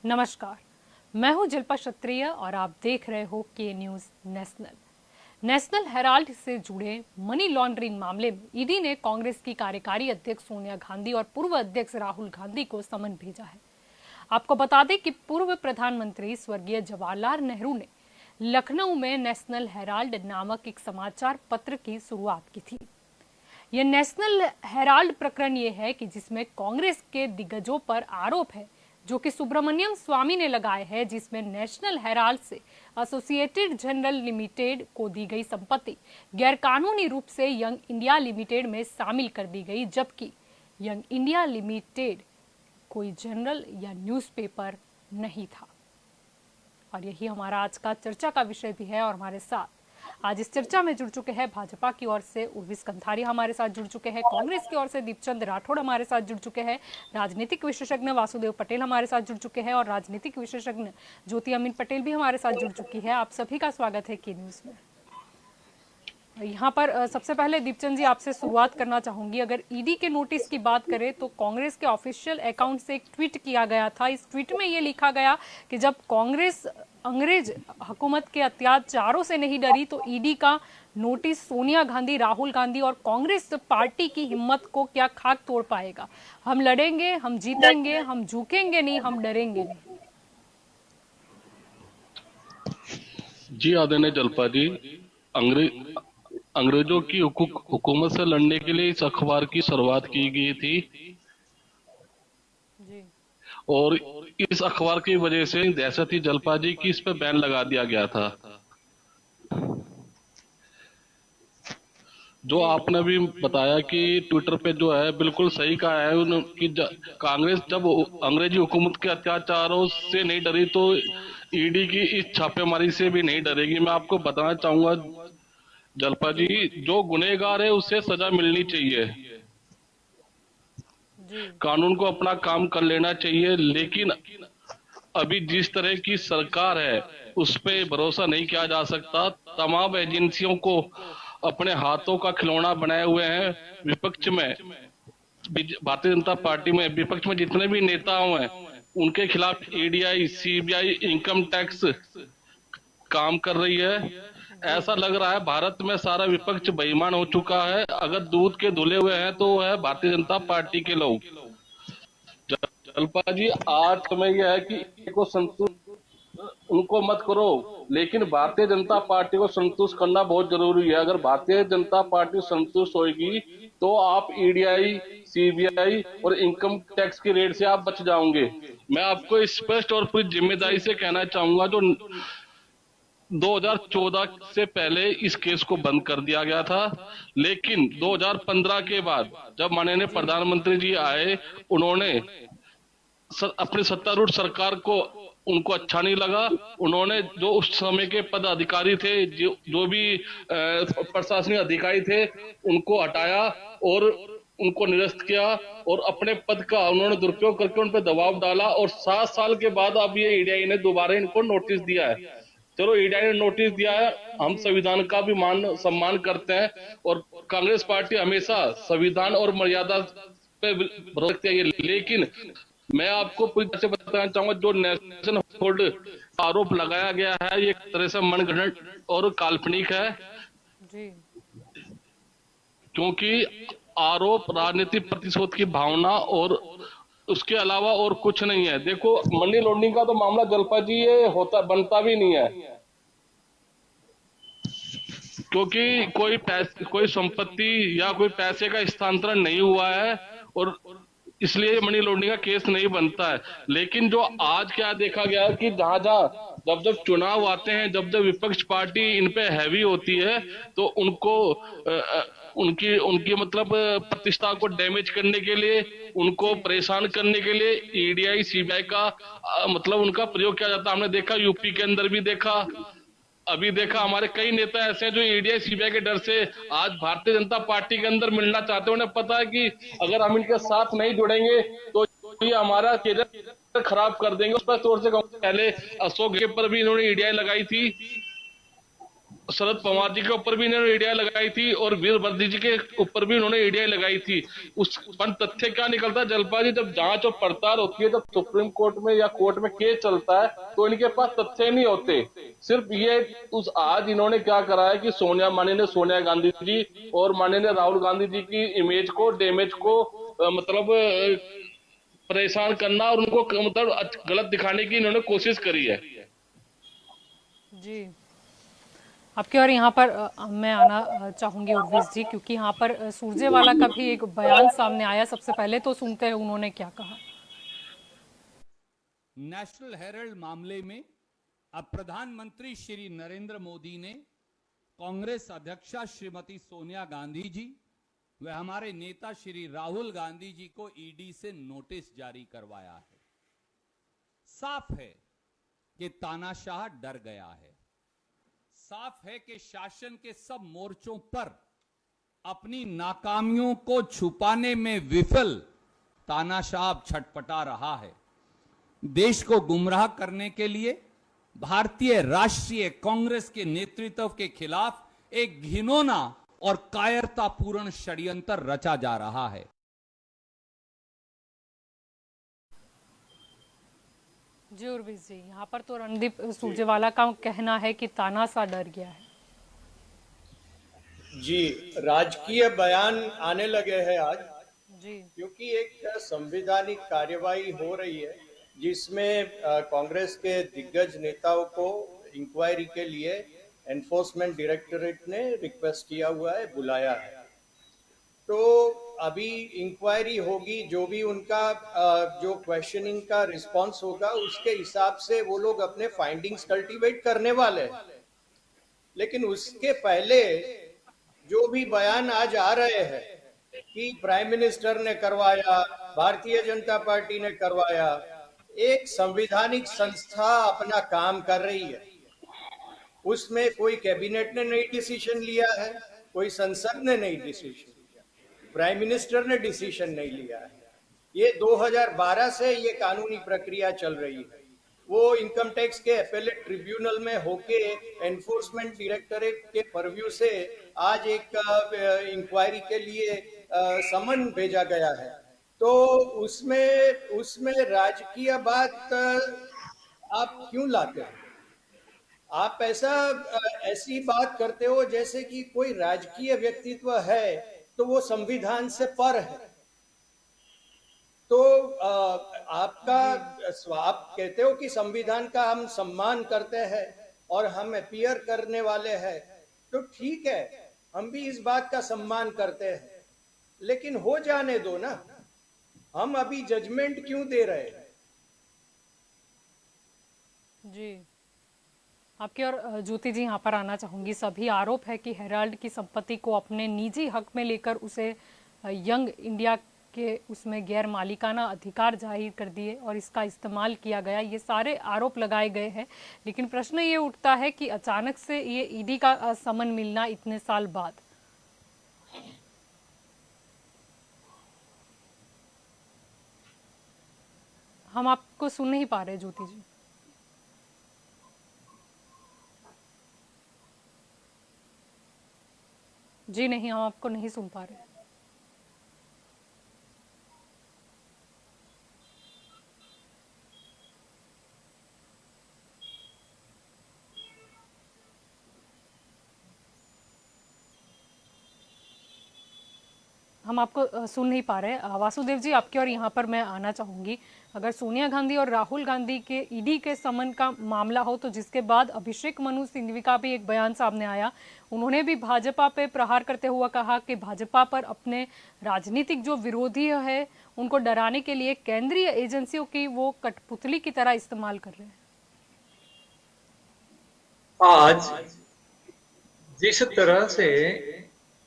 नमस्कार, मैं हूं जिल्पा क्षत्रिय और आप देख रहे हो के न्यूज नेशनल हेराल्ड से जुड़े मनी लॉन्ड्रिंग मामले में ईडी ने कांग्रेस की कार्यकारी अध्यक्ष सोनिया गांधी और पूर्व अध्यक्ष राहुल गांधी को समन भेजा है। आपको बता दें कि पूर्व प्रधानमंत्री स्वर्गीय जवाहरलाल नेहरू ने लखनऊ में नेशनल हेराल्ड नामक एक समाचार पत्र की शुरुआत की थी। यह नेशनल हेराल्ड प्रकरण ये है कि जिसमें कांग्रेस के दिग्गजों पर आरोप है जो कि सुब्रमण्यम स्वामी ने लगाए हैं, जिसमें नेशनल हेराल्ड से एसोसिएटेड जनरल लिमिटेड को दी गई संपत्ति गैरकानूनी रूप से यंग इंडिया लिमिटेड में शामिल कर दी गई, जबकि यंग इंडिया लिमिटेड कोई जर्नल या न्यूज़पेपर नहीं था। और यही हमारा आज का चर्चा का विषय भी है। और हमारे साथ आज इस चर्चा में जुड़ चुके हैं भाजपा की ओर से उर्विस कंथारी हमारे साथ जुड़ चुके हैं, कांग्रेस की ओर से दीपचंद राठौड़ हमारे साथ जुड़ चुके हैं, राजनीतिक विशेषज्ञ वासुदेव पटेल हमारे साथ जुड़ चुके हैं और राजनीतिक विशेषज्ञ ज्योति अमीन पटेल भी हमारे साथ जुड़ चुकी है। आप सभी का स्वागत है के न्यूज में। यहाँ पर सबसे पहले दीपचंद जी आपसे शुरुआत करना चाहूंगी। अगर ईडी के नोटिस की बात करें तो कांग्रेस के ऑफिशियल अकाउंट से एक ट्वीट किया गया था। इस ट्वीट में ये लिखा गया कि जब कांग्रेस अंग्रेज हुकूमत के अत्याचारों से नहीं डरी तो ईडी का नोटिस सोनिया गांधी, राहुल गांधी और कांग्रेस पार्टी की हिम्मत को क्या खाक तोड़ पाएगा। हम लड़ेंगे, हम जीतेंगे, हम झुकेंगे नहीं, हम डरेंगे नहीं। जी आदरणीय जलपा जी, अंग्रेजों की हुकूमत से लड़ने के लिए इस अखबार की शुरुआत की गई थी जी। और इस अखबार की वजह से दहशत ही जलपा जी की इस पे बैन लगा दिया गया था। जो आपने भी बताया कि ट्विटर पे जो है बिल्कुल सही कहा है कि कांग्रेस जब अंग्रेजी हुकूमत के अत्याचारों से नहीं डरी तो ईडी की इस छापेमारी से भी नहीं डरेगी। मैं आपको बताना चाहूंगा जलपा जी, जो गुनहगार है उसे सजा मिलनी चाहिए, जी। कानून को अपना काम कर लेना चाहिए। लेकिन अभी जिस तरह की सरकार है उस पे भरोसा नहीं किया जा सकता। तमाम एजेंसियों को अपने हाथों का खिलौना बनाए हुए हैं। विपक्ष में, भारतीय जनता पार्टी में विपक्ष में जितने भी नेता हैं उनके खिलाफ ईडीआई, सीबीआई, इनकम टैक्स काम कर रही है। ऐसा लग रहा है भारत में सारा विपक्ष बेईमान हो चुका है। अगर दूध के धुले हुए हैं तो वो है भारतीय जनता पार्टी के लोग। जलपा जी, आज समय यह है कि को संतुष्ट उनको मत करो, लेकिन भारतीय जनता पार्टी को संतुष्ट करना बहुत जरूरी है। अगर भारतीय जनता पार्टी संतुष्ट होगी तो आप ईडीआई, सीबीआई और इनकम टैक्स की रेड से आप बच जाओगे। मैं आपको स्पष्ट और पूरी जिम्मेदारी से कहना चाहूंगा, जो 2014 से पहले इस केस को बंद कर दिया गया था, लेकिन 2015 के बाद जब माननीय प्रधानमंत्री जी आए, उन्होंने अपनी सत्तारूढ़ सरकार को उनको अच्छा नहीं लगा। उन्होंने जो उस समय के पद अधिकारी थे, जो भी प्रशासनिक अधिकारी थे, उनको हटाया और उनको निरस्त किया और अपने पद का उन्होंने दुरुपयोग करके उन पर दबाव डाला। और 7 साल के बाद अब ये ईडीआई ने दोबारा इनको नोटिस दिया है। चलो, ईडीआई ने नोटिस दिया है, हम संविधान का भी सम्मान करते हैं और कांग्रेस पार्टी हमेशा संविधान और मर्यादा पे भरोसा रखती है। लेकिन मैं आपको पूरी तरह से बताना चाहूंगा, जो नेशनल होल्ड आरोप लगाया गया है ये एक तरह से मनगढ़ंत और काल्पनिक है, जी। क्योंकि आरोप राजनीतिक प्रतिशोध की भावना और उसके अलावा और कुछ नहीं है। देखो, मनी लॉन्ड्रिंग का तो मामला जलपा जी ये बनता भी नहीं है, क्योंकि कोई संपत्ति या कोई पैसे का स्थानांतरण नहीं हुआ है और इसलिए मनी लॉन्ड्रिंग का केस नहीं बनता है। लेकिन जो आज क्या देखा गया कि जहां जहां जब जब चुनाव आते हैं, जब जब विपक्ष पार्टी इन पे हैवी होती है तो उनको उनकी उनकी मतलब प्रतिष्ठा को डैमेज करने के लिए, उनको परेशान करने के लिए ईडीआई, सीबीआई का मतलब उनका प्रयोग किया जाता है। हमने देखा यूपी के अंदर भी देखा, अभी देखा हमारे कई नेता ऐसे हैं जो ईडीआई, सीबीआई के डर से आज भारतीय जनता पार्टी के अंदर मिलना चाहते हैं। उन्हें पता है कि अगर हम इनके साथ नहीं जुड़ेंगे तो ये हमारा कैरियर खराब कर देंगे। उस पर तौर से पहले अशोक के पर भी इन्होंने ईडीआई लगाई थी, शरद पवार जी के ऊपर भी इन्होंने ईडीआई लगाई थी और वीरभद्र जी के ऊपर भी उन्होंने ईडीआई लगाई थी। उस पर तथ्य क्या निकलता है जलपा जी, जब जांच और पड़ताल होती है, जब सुप्रीम कोर्ट में या कोर्ट में केस चलता है तो इनके पास तथ्य नहीं होते। सिर्फ ये उस आज इन्होंने क्या करा है कि माननीय सोनिया गांधी जी और माननीय राहुल गांधी जी की इमेज को, डैमेज को मतलब परेशान करना और उनको मतलब गलत दिखाने की इन्होंने कोशिश करी है। जी, आपके और यहाँ पर मैं आना चाहूंगी उर्विश जी, क्योंकि यहाँ पर सुरजेवाला का भी एक बयान सामने आया। सबसे पहले तो सुनते हैं उन्होंने क्या कहा। नेशनल हेराल्ड मामले में अब प्रधानमंत्री श्री नरेंद्र मोदी ने कांग्रेस अध्यक्षा श्रीमती सोनिया गांधी जी व हमारे नेता श्री राहुल गांधी जी को ईडी से नोटिस जारी करवाया है। साफ है कि तानाशाह डर गया है। साफ है कि शासन के सब मोर्चों पर अपनी नाकामियों को छुपाने में विफल तानाशाह छटपटा रहा है। देश को गुमराह करने के लिए भारतीय राष्ट्रीय कांग्रेस के नेतृत्व के खिलाफ एक घिनौना और कायरतापूर्ण षड्यंत्र रचा जा रहा है। जी उर्विश जी, यहाँ पर तो रणदीप सुरजेवाला का कहना है कि तानाशाह डर गया है। जी, राजकीय बयान आने लगे हैं आज जी, क्योंकि एक संवैधानिक कार्यवाही हो रही है जिसमें कांग्रेस के दिग्गज नेताओं को इंक्वायरी के लिए एनफोर्समेंट डायरेक्टरेट ने रिक्वेस्ट किया हुआ है, बुलाया है। तो अभी इंक्वायरी होगी, जो भी उनका जो क्वेश्चनिंग का रिस्पांस होगा उसके हिसाब से वो लोग अपने फाइंडिंग्स कल्टीवेट करने वाले हैं। लेकिन उसके पहले जो भी बयान आज आ रहे हैं कि प्राइम मिनिस्टर ने करवाया, भारतीय जनता पार्टी ने करवाया, एक संवैधानिक संस्था अपना काम कर रही है। उसमें कोई कैबिनेट ने नहीं डिसीजन लिया है, कोई संसद ने नहीं डिसीजन लिया, प्राइम मिनिस्टर ने डिसीजन नहीं लिया है। ये 2012 से ये कानूनी प्रक्रिया चल रही है। वो इनकम टैक्स के एपेलेट ट्रिब्यूनल में होके एनफोर्समेंट डायरेक्टरेट के परव्यू से आज एक इंक्वायरी के लिए समन भेजा गया है। तो उसमें राजकीय बात आप क्यों लाते हो? आप ऐसी बात करते हो जैसे कि कोई राजकीय व्यक्तित्व है तो वो संविधान से पर है। तो आप कहते हो कि संविधान का हम सम्मान करते हैं और हम अपीयर करने वाले हैं, तो ठीक है, हम भी इस बात का सम्मान करते हैं, लेकिन हो जाने दो ना। हम अभी जजमेंट क्यों दे रहे हैं? जी, आपकी और ज्योति जी यहाँ पर आना चाहूंगी। सभी आरोप है कि हेराल्ड की संपत्ति को अपने निजी हक में लेकर उसे यंग इंडिया के उसमें गैर मालिकाना अधिकार जाहिर कर दिए और इसका इस्तेमाल किया गया। ये सारे आरोप लगाए गए हैं, लेकिन प्रश्न ये उठता है कि अचानक से ये ईडी का समन मिलना इतने साल बाद। हम आपको सुन नहीं पा रहे ज्योति जी। जी नहीं, हम आपको नहीं सुन पा रहे। हम आपको सुन नहीं पा रहे। वासुदेव जी, आपके और यहाँ पर मैं आना चाहूंगी। अगर सोनिया गांधी और राहुल गांधी के ईडी के समन का मामला हो, तो जिसके बाद अभिषेक मनु सिंघवी का भी एक बयान सामने आया। उन्होंने भी भाजपा पे प्रहार करते हुए कहा कि भाजपा पर अपने राजनीतिक जो विरोधी है उनको डराने के लिए केंद्रीय एजेंसियों की वो कठपुतली की तरह इस्तेमाल कर रहे हैं। आज जिस तरह से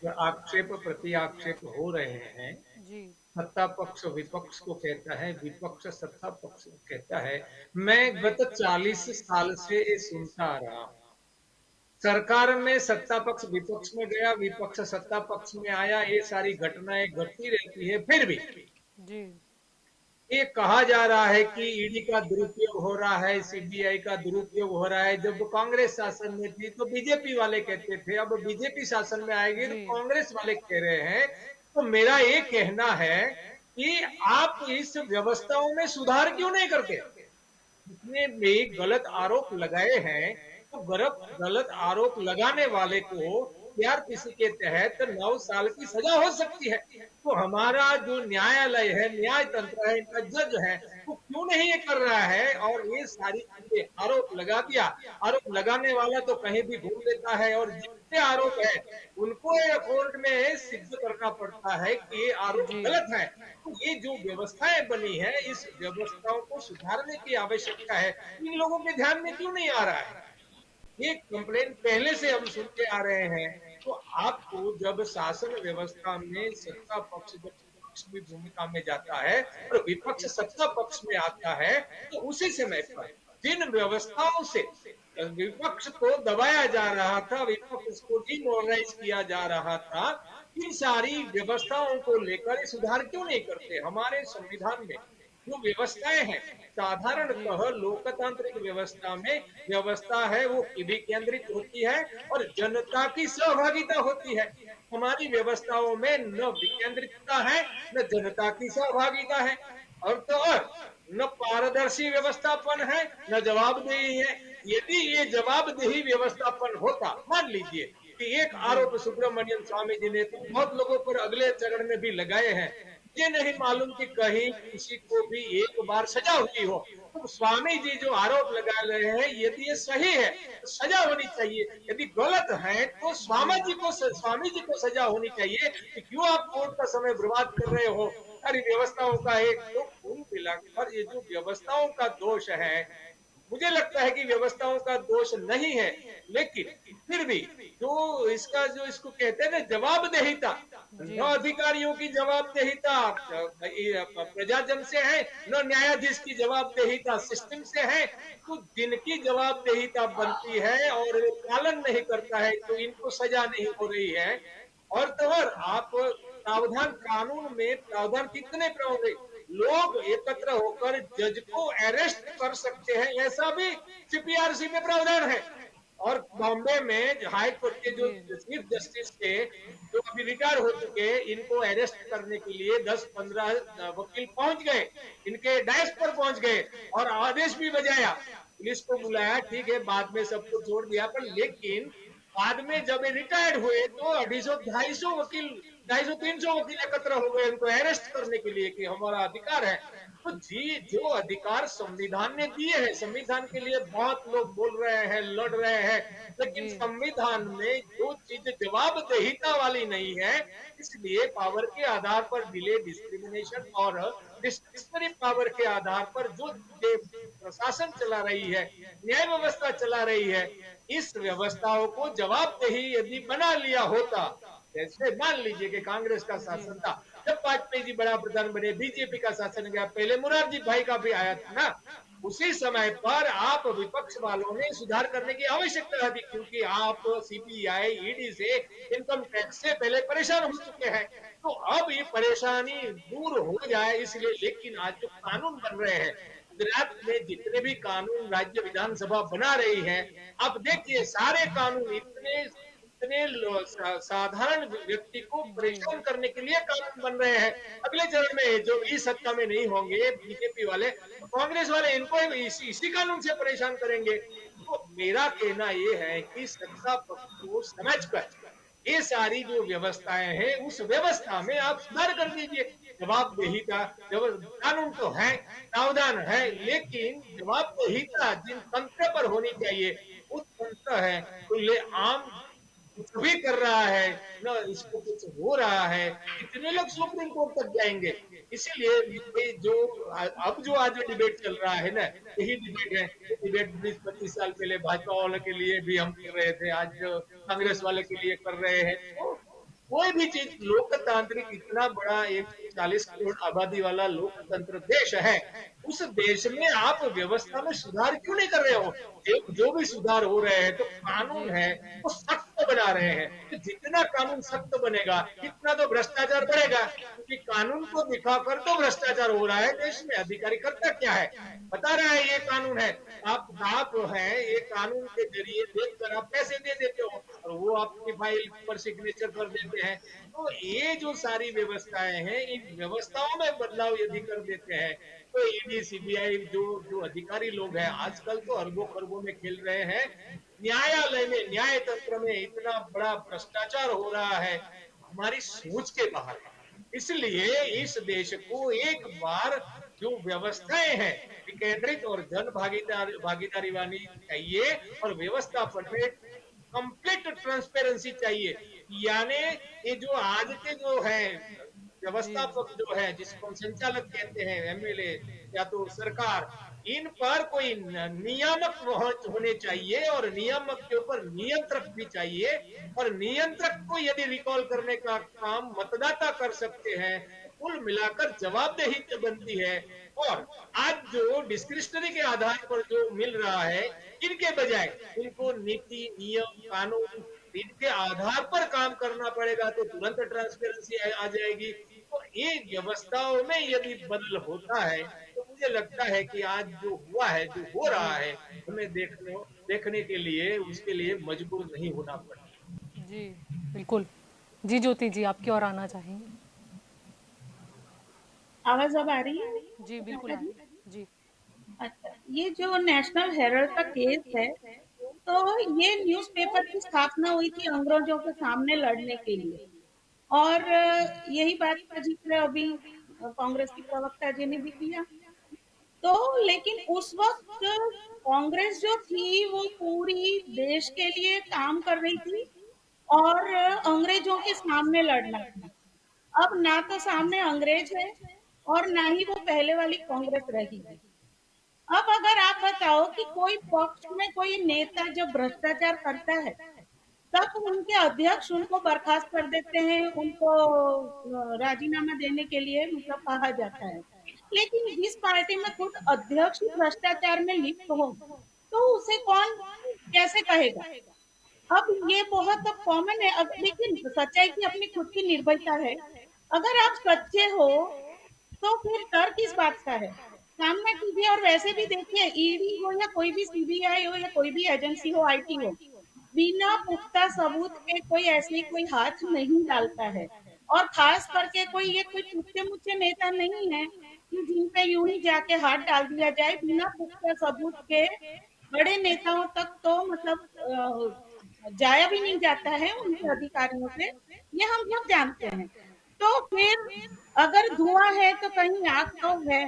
आक्षेप प्रति आक्षेप हो रहे हैं, जी, सत्ता पक्ष विपक्ष को कहता है, विपक्ष सत्ता पक्ष को कहता है। मैं गत 40 साल से ये सुनता आ रहा हूं। सरकार में सत्ता पक्ष विपक्ष में गया, विपक्ष सत्ता पक्ष में आया, ये सारी घटनाएं घटती रहती है। फिर भी जी, ये कहा जा रहा है कि ईडी का दुरुपयोग हो रहा है, सीबीआई का दुरुपयोग हो रहा है। जब कांग्रेस शासन में थी तो बीजेपी वाले कहते थे, अब बीजेपी शासन में आएगी तो जी कांग्रेस वाले कह रहे हैं। तो मेरा ये कहना है कि आप इस व्यवस्थाओं में सुधार क्यों नहीं करते? जितने भी गलत आरोप लगाए हैं, तो गलत आरोप लगाने वाले को सीआरपीसी के तहत 9 साल की सजा हो सकती है। तो हमारा जो न्यायालय है, न्याय तंत्र है, इनका जज है, वो क्यों नहीं ये कर रहा है? और ये सारी चीजें आरोप लगा दिया। आरोप लगाने वाला तो कहीं भी घूम लेता है, और जितने आरोप है उनको कोर्ट में सिद्ध करना पड़ता है कि ये आरोप जी गलत है। तो ये जो व्यवस्थाएं बनी है, इस व्यवस्थाओं को सुधारने की आवश्यकता है। इन लोगों के ध्यान में क्यों नहीं आ रहा है? ये कंप्लेंट पहले से हम सुनते आ रहे हैं। तो आपको जब शासन व्यवस्था में सत्ता पक्ष जब विपक्ष की भूमिका में जाता है और विपक्ष सत्ता पक्ष में आता है, तो उसी समय पर जिन व्यवस्थाओं से विपक्ष को दबाया जा रहा था, विपक्ष को डिमोरलाइज किया जा रहा था, इन सारी व्यवस्थाओं को लेकर सुधार क्यों नहीं करते? हमारे संविधान में जो व्यवस्थाएं हैं, साधारणतः लोकतांत्रिक व्यवस्था में व्यवस्था है वो विकेंद्रित होती है और जनता की सहभागिता होती है। हमारी व्यवस्थाओं में न विकेंद्रितता है, न जनता की सहभागिता है, और तो और न पारदर्शी व्यवस्थापन है, न जवाबदेही है। यदि ये जवाबदेही व्यवस्थापन होता, मान लीजिए कि एक जी आरोप सुब्रमण्यम स्वामी जी ने तो बहुत लोगों पर अगले चरण में भी लगाए हैं, ये नहीं मालूम कि कहीं किसी को भी एक बार सजा हुई हो। तो स्वामी जी जो आरोप लगा रहे हैं, यदि ये सही है तो सजा होनी चाहिए, यदि गलत है तो स्वामी जी को सजा होनी चाहिए। कि क्यों आप कोर्ट का समय बर्बाद कर रहे हो? सारी व्यवस्थाओं का एक तो कुल मिलाकर ये जो व्यवस्थाओं का दोष है, मुझे लगता है कि व्यवस्थाओं का दोष नहीं है, लेकिन फिर भी जो इसका जो इसको कहते हैं ना जवाबदेहिता, जी न अधिकारियों की जवाबदेहिता प्रजाजन से है, न न्यायाधीश की जवाबदेहिता सिस्टम से है। तो जिनकी जवाबदेहिता बनती है और वो पालन नहीं करता है, तो इनको सजा नहीं हो रही है। और तो और आप प्रावधान कानून में प्रावधान कितने होंगे? लोग एकत्र होकर जज को अरेस्ट कर सकते हैं, ऐसा भी सीपीआरसी में प्रावधान है। और बॉम्बे में हाई कोर्ट के जो जी चीफ जस्टिस थे, जो अभी रिटायर हो चुके, इनको अरेस्ट करने के लिए 10-15 वकील पहुंच गए, इनके डैश पर पहुंच गए और आदेश भी बजाया, पुलिस को बुलाया, ठीक है, बाद में सबको छोड़ दिया। पर लेकिन बाद में जब ये रिटायर्ड हुए तो 250-250 वकील, 250-300 वकील एकत्र हो गए उनको अरेस्ट करने के लिए कि हमारा अधिकार है। तो जी जो अधिकार संविधान ने दिए हैं, संविधान के लिए बहुत लोग बोल रहे हैं, लड़ रहे हैं, लेकिन जी संविधान में जो चीज जवाबदेहिता वाली नहीं है, इसलिए पावर के आधार पर डिले, डिस्क्रिमिनेशन और डिस्क्रिशनरी पावर के आधार पर जो चीजें प्रशासन चला रही है, न्याय व्यवस्था चला रही है, इस व्यवस्थाओं को जवाबदेही यदि बना लिया होता, जैसे मान लीजिए कि कांग्रेस का जी शासन था, जब वाजपेयी जी बड़ा प्रधान बने, बीजेपी का शासन गया, पहले मुरारजी भाई का भी आया था ना, उसी समय पर आप विपक्ष वालों ने सुधार करने की आवश्यकता थी, क्योंकि आप सीबीआई, ईडी से, इनकम टैक्स से पहले परेशान हो चुके हैं। तो अब ये परेशानी दूर हो जाए इसलिए, लेकिन आज जो कानून बन रहे हैं, गुजरात में जितने भी कानून राज्य विधानसभा बना रही है, आप देखिए सारे कानून इतने इतने साधारण व्यक्ति को जी परेशान करने के लिए कानून बन रहे हैं। अगले चरण में जो इस सत्ता में नहीं होंगे बीजेपी वाले, तो कांग्रेस वाले इनको इसी कानून से परेशान करेंगे। तो मेरा कहना ये है कि सत्ता पक्ष को समझकर ये सारी जो व्यवस्थाएं हैं, उस व्यवस्था में आप सुधार कर दीजिए। जवाबदेहिता, कानून तो है, प्रावधान है, लेकिन जवाबदेहिता जिन तंत्र पर होनी चाहिए, वो तंत्र है खुले आम कुछ भी कर रहा है, न इसको कुछ हो रहा है, कितने लोग सुप्रीम कोर्ट तक जाएंगे। इसीलिए ये जो अब जो आज डिबेट चल रहा है ना, यही डिबेट है। डिबेट 20-25 साल पहले भाजपा वालों के लिए भी हम कर रहे थे, आज कांग्रेस वाले के लिए कर रहे हैं। तो कोई भी चीज लोकतांत्रिक इतना बड़ा 140 करोड़ आबादी वाला लोकतंत्र देश है, उस देश में आप व्यवस्था में सुधार क्यों नहीं कर रहे हो? जो भी सुधार हो रहे हैं तो जी कानून है वो सख्त बना रहे हैं, तो जितना कानून सख्त बनेगा कितना तो भ्रष्टाचार बढ़ेगा, क्योंकि कानून को दिखाकर तो भ्रष्टाचार हो रहा है देश में। अधिकारी करता क्या है? बता रहा है ये कानून है, आप है ये कानून के जरिए देखकर आप पैसे दे देते हो और वो आपकी फाइल पर सिग्नेचर कर देते हैं। तो ये जो सारी व्यवस्थाएं हैं, इन व्यवस्थाओं में बदलाव यदि कर देते हैं तो ईडी सीबीआई जो जो अधिकारी लोग हैं आजकल तो अरबों खरबों में खेल रहे हैं। न्यायालय में, न्याय तंत्र में इतना बड़ा भ्रष्टाचार हो रहा है, हमारी सोच के बाहर है। इसलिए इस देश को एक बार जो व्यवस्थाएं हैं विकेंद्रित और जन भागीदारी वाली चाहिए, और व्यवस्थापन में कंप्लीट ट्रांसपेरेंसी चाहिए। यानी ये जो आज के जो है जी व्यवस्थापक जो है, जिसको हम संचालक कहते हैं, एमएलए या तो सरकार, इन पर कोई नियामक होने चाहिए और नियामक के ऊपर नियंत्रक भी चाहिए, और नियंत्रक को यदि रिकॉल करने का काम मतदाता कर सकते हैं तो कुल मिलाकर जवाबदेही बनती है। और आज जो डिस्क्रिशनरी के आधार पर जो मिल रहा है, इनके बजाय इनको नीति नियम कानून इनके आधार पर काम करना पड़ेगा तो तुरंत ट्रांसपेरेंसी आ जाएगी। तो ये व्यवस्थाओं में यदि बदल होता है तो मुझे लगता है कि आज जो हुआ है, जो हो रहा है, हमें देखने के लिए उसके लिए मजबूर नहीं होना पड़ेगा। जी बिल्कुल। जी ज्योति जी, आपकी और आना चाहेंगे? आवाज अब आ रही है जी बिल्कुल आ माता जी? रही है। जी अच्छा, ये जो नेशनल हेराल्ड का केस है, तो ये न्यूज़पेपर की स्थापना हुई थी अंग्रेजों के सामने लड़ने के लिए, और यही बात का जिक्र अभी कांग्रेस की प्रवक्ता जी ने भी किया। तो लेकिन उस वक्त कांग्रेस जो थी वो पूरी देश के लिए काम कर रही थी और अंग्रेजों के सामने लड़ना था। अब ना तो सामने अंग्रेज है और ना ही वो पहले वाली कांग्रेस रही है। अब अगर आप बताओ कि कोई पक्ष में कोई नेता जब भ्रष्टाचार करता है, तब उनके अध्यक्ष उनको बर्खास्त कर देते हैं, उनको राजीनामा देने के लिए मतलब कहा जाता है। लेकिन जिस पार्टी में खुद अध्यक्ष ही भ्रष्टाचार में लिप्त हो, तो उसे कौन कैसे कहेगा? अब ये बहुत अब कॉमन है। अब लेकिन सच्चाई की अपनी खुद की निर्भयता है। अगर आप सच्चे हो तो फिर डर किस बात का है? सामना कीजिए। और वैसे भी देखिए, ईडी हो या कोई भी सीबीआई हो या कोई भी एजेंसी हो, आईटी हो, बिना पुख्ता सबूत के कोई ऐसे कोई हाथ नहीं डालता है। और खास करके ये कोई टूटे मुच्चे नेता नहीं है कि जिन पे यूं ही जाके हाथ डाल दिया जाए बिना पुख्ता सबूत के। बड़े नेताओं तक तो मतलब जाया भी नहीं जाता है उनके अधिकारियों से, ये हम सब जानते हैं। तो फिर अगर धुआं है तो कहीं आग तो है।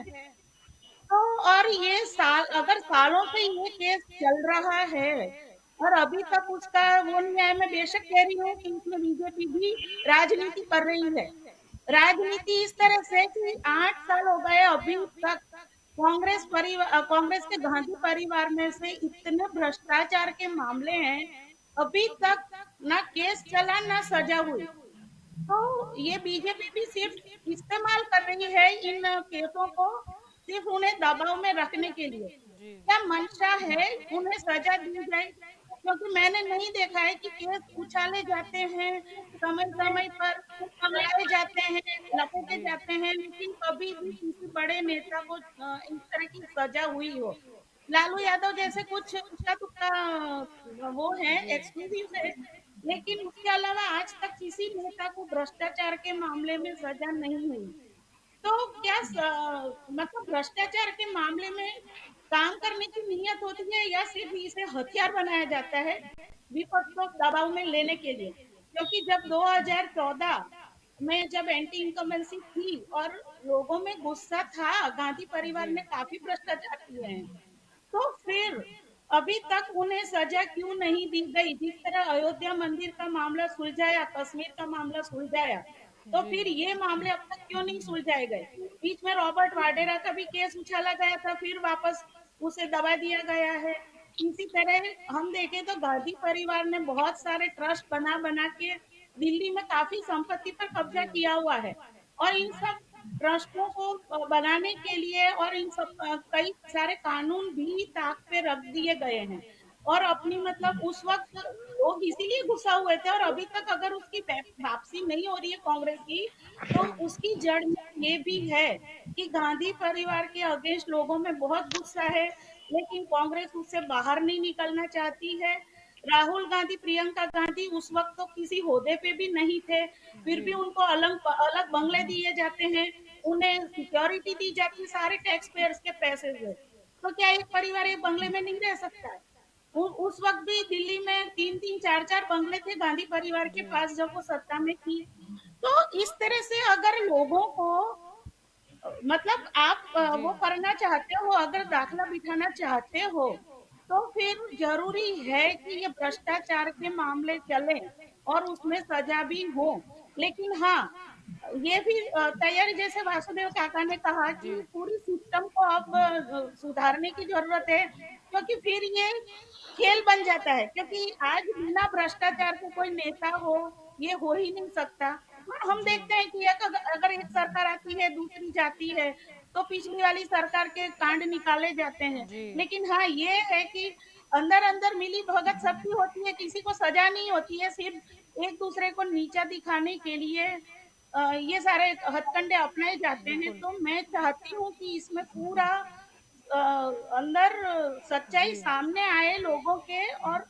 तो और ये साल अगर सालों से ये केस चल रहा है और अभी तक उसका वो नहीं आया, मैं बेशक कह रही हूँ कि इसमें बीजेपी भी राजनीति कर रही है। राजनीति इस तरह से कि 8 साल हो गए अभी तक कांग्रेस के गांधी परिवार में से इतने भ्रष्टाचार के मामले हैं, अभी तक ना केस चला ना सजा हुई। तो ये बीजेपी भी सिर्फ इस्तेमाल कर रही है इन केसों को, सिर्फ उन्हें दबाव में रखने के लिए। जी क्या मंशा है उन्हें सजा दी जाए? क्योंकि मैंने नहीं देखा है कि केस उछाले जाते हैं, समय समय पर चलाए जाते हैं, लपेटे जी जाते हैं, लेकिन कभी भी किसी बड़े नेता को इस तरह की सजा हुई हो। लालू यादव जैसे कुछ उनका तुक्का वो है, जी एक्सक्लूसिव है, लेकिन उसके अलावा आज तक किसी नेता को भ्रष्टाचार के मामले में सजा नहीं हुई। तो क्या मतलब भ्रष्टाचार के मामले में काम करने की नीयत होती है या सिर्फ इसे हथियार बनाया जाता है विपक्ष को दबाव में लेने के लिए? क्योंकि जब 2014 में जब एंटी इनकम्बेंसी थी और लोगों में गुस्सा था, गांधी परिवार जी ने काफी भ्रष्टाचार किए हैं, तो फिर अभी तक उन्हें सजा क्यों नहीं दी गई? जिस तरह अयोध्या मंदिर का मामला सुलझाया, कश्मीर का मामला सुलझाया, तो जी फिर ये मामले अब तक क्यों नहीं सुलझाए गए? बीच में रॉबर्ट वाड्रा का भी केस उछाला गया था, फिर वापस उसे दबा दिया गया है। इसी तरह हम देखें तो गांधी परिवार ने बहुत सारे ट्रस्ट बना बना के दिल्ली में काफी संपत्ति पर कब्जा किया हुआ है और इन सब ट्रस्टों को बनाने के लिए और इन सब कई सारे कानून भी ताक पे रख दिए गए हैं और अपनी मतलब उस वक्त लोग इसीलिए गुस्सा हुए थे और अभी तक अगर उसकी वापसी नहीं हो रही है कांग्रेस की, तो उसकी जड़ में ये भी है कि गांधी परिवार के अगेंस्ट लोगों में बहुत गुस्सा है, लेकिन कांग्रेस उससे बाहर नहीं निकलना चाहती है। राहुल गांधी, प्रियंका गांधी उस वक्त तो किसी ओहदे पे भी नहीं थे, फिर भी उनको अलग अलग बंगले दिए जाते हैं, उन्हें सिक्योरिटी दी जाती है सारे टैक्स पेयर्स के पैसे से। तो क्या एक परिवार एक बंगले में नहीं रह सकता है? उस वक्त भी दिल्ली में 3-3, 4-4 बंगले थे गांधी परिवार के पास जब वो सत्ता में थी। तो इस तरह से अगर लोगों को मतलब आप वो करना चाहते हो, अगर दाखला बिठाना चाहते हो, तो फिर जरूरी है कि ये भ्रष्टाचार के मामले चले और उसमें सजा भी हो। लेकिन हाँ, ये भी तैयारी, जैसे वासुदेव काका ने कहा कि पूरी सिस्टम को अब सुधारने की जरूरत है, क्योंकि फिर ये खेल बन जाता है, क्योंकि आज बिना भ्रष्टाचार के कोई नेता हो ये हो ही नहीं सकता। और हम देखते हैं कि अगर एक सरकार आती है दूसरी जाती है तो पिछली वाली सरकार के कांड निकाले जाते हैं। लेकिन हाँ, ये है कि अंदर अंदर मिली भगत सबकी होती है, किसी को सजा नहीं होती है, सिर्फ एक दूसरे को नीचा दिखाने के लिए ये सारे हथकंडे अपनाए जाते हैं। तो मैं चाहती हूँ कि इसमें पूरा अंदर सच्चाई सामने आए लोगों के, और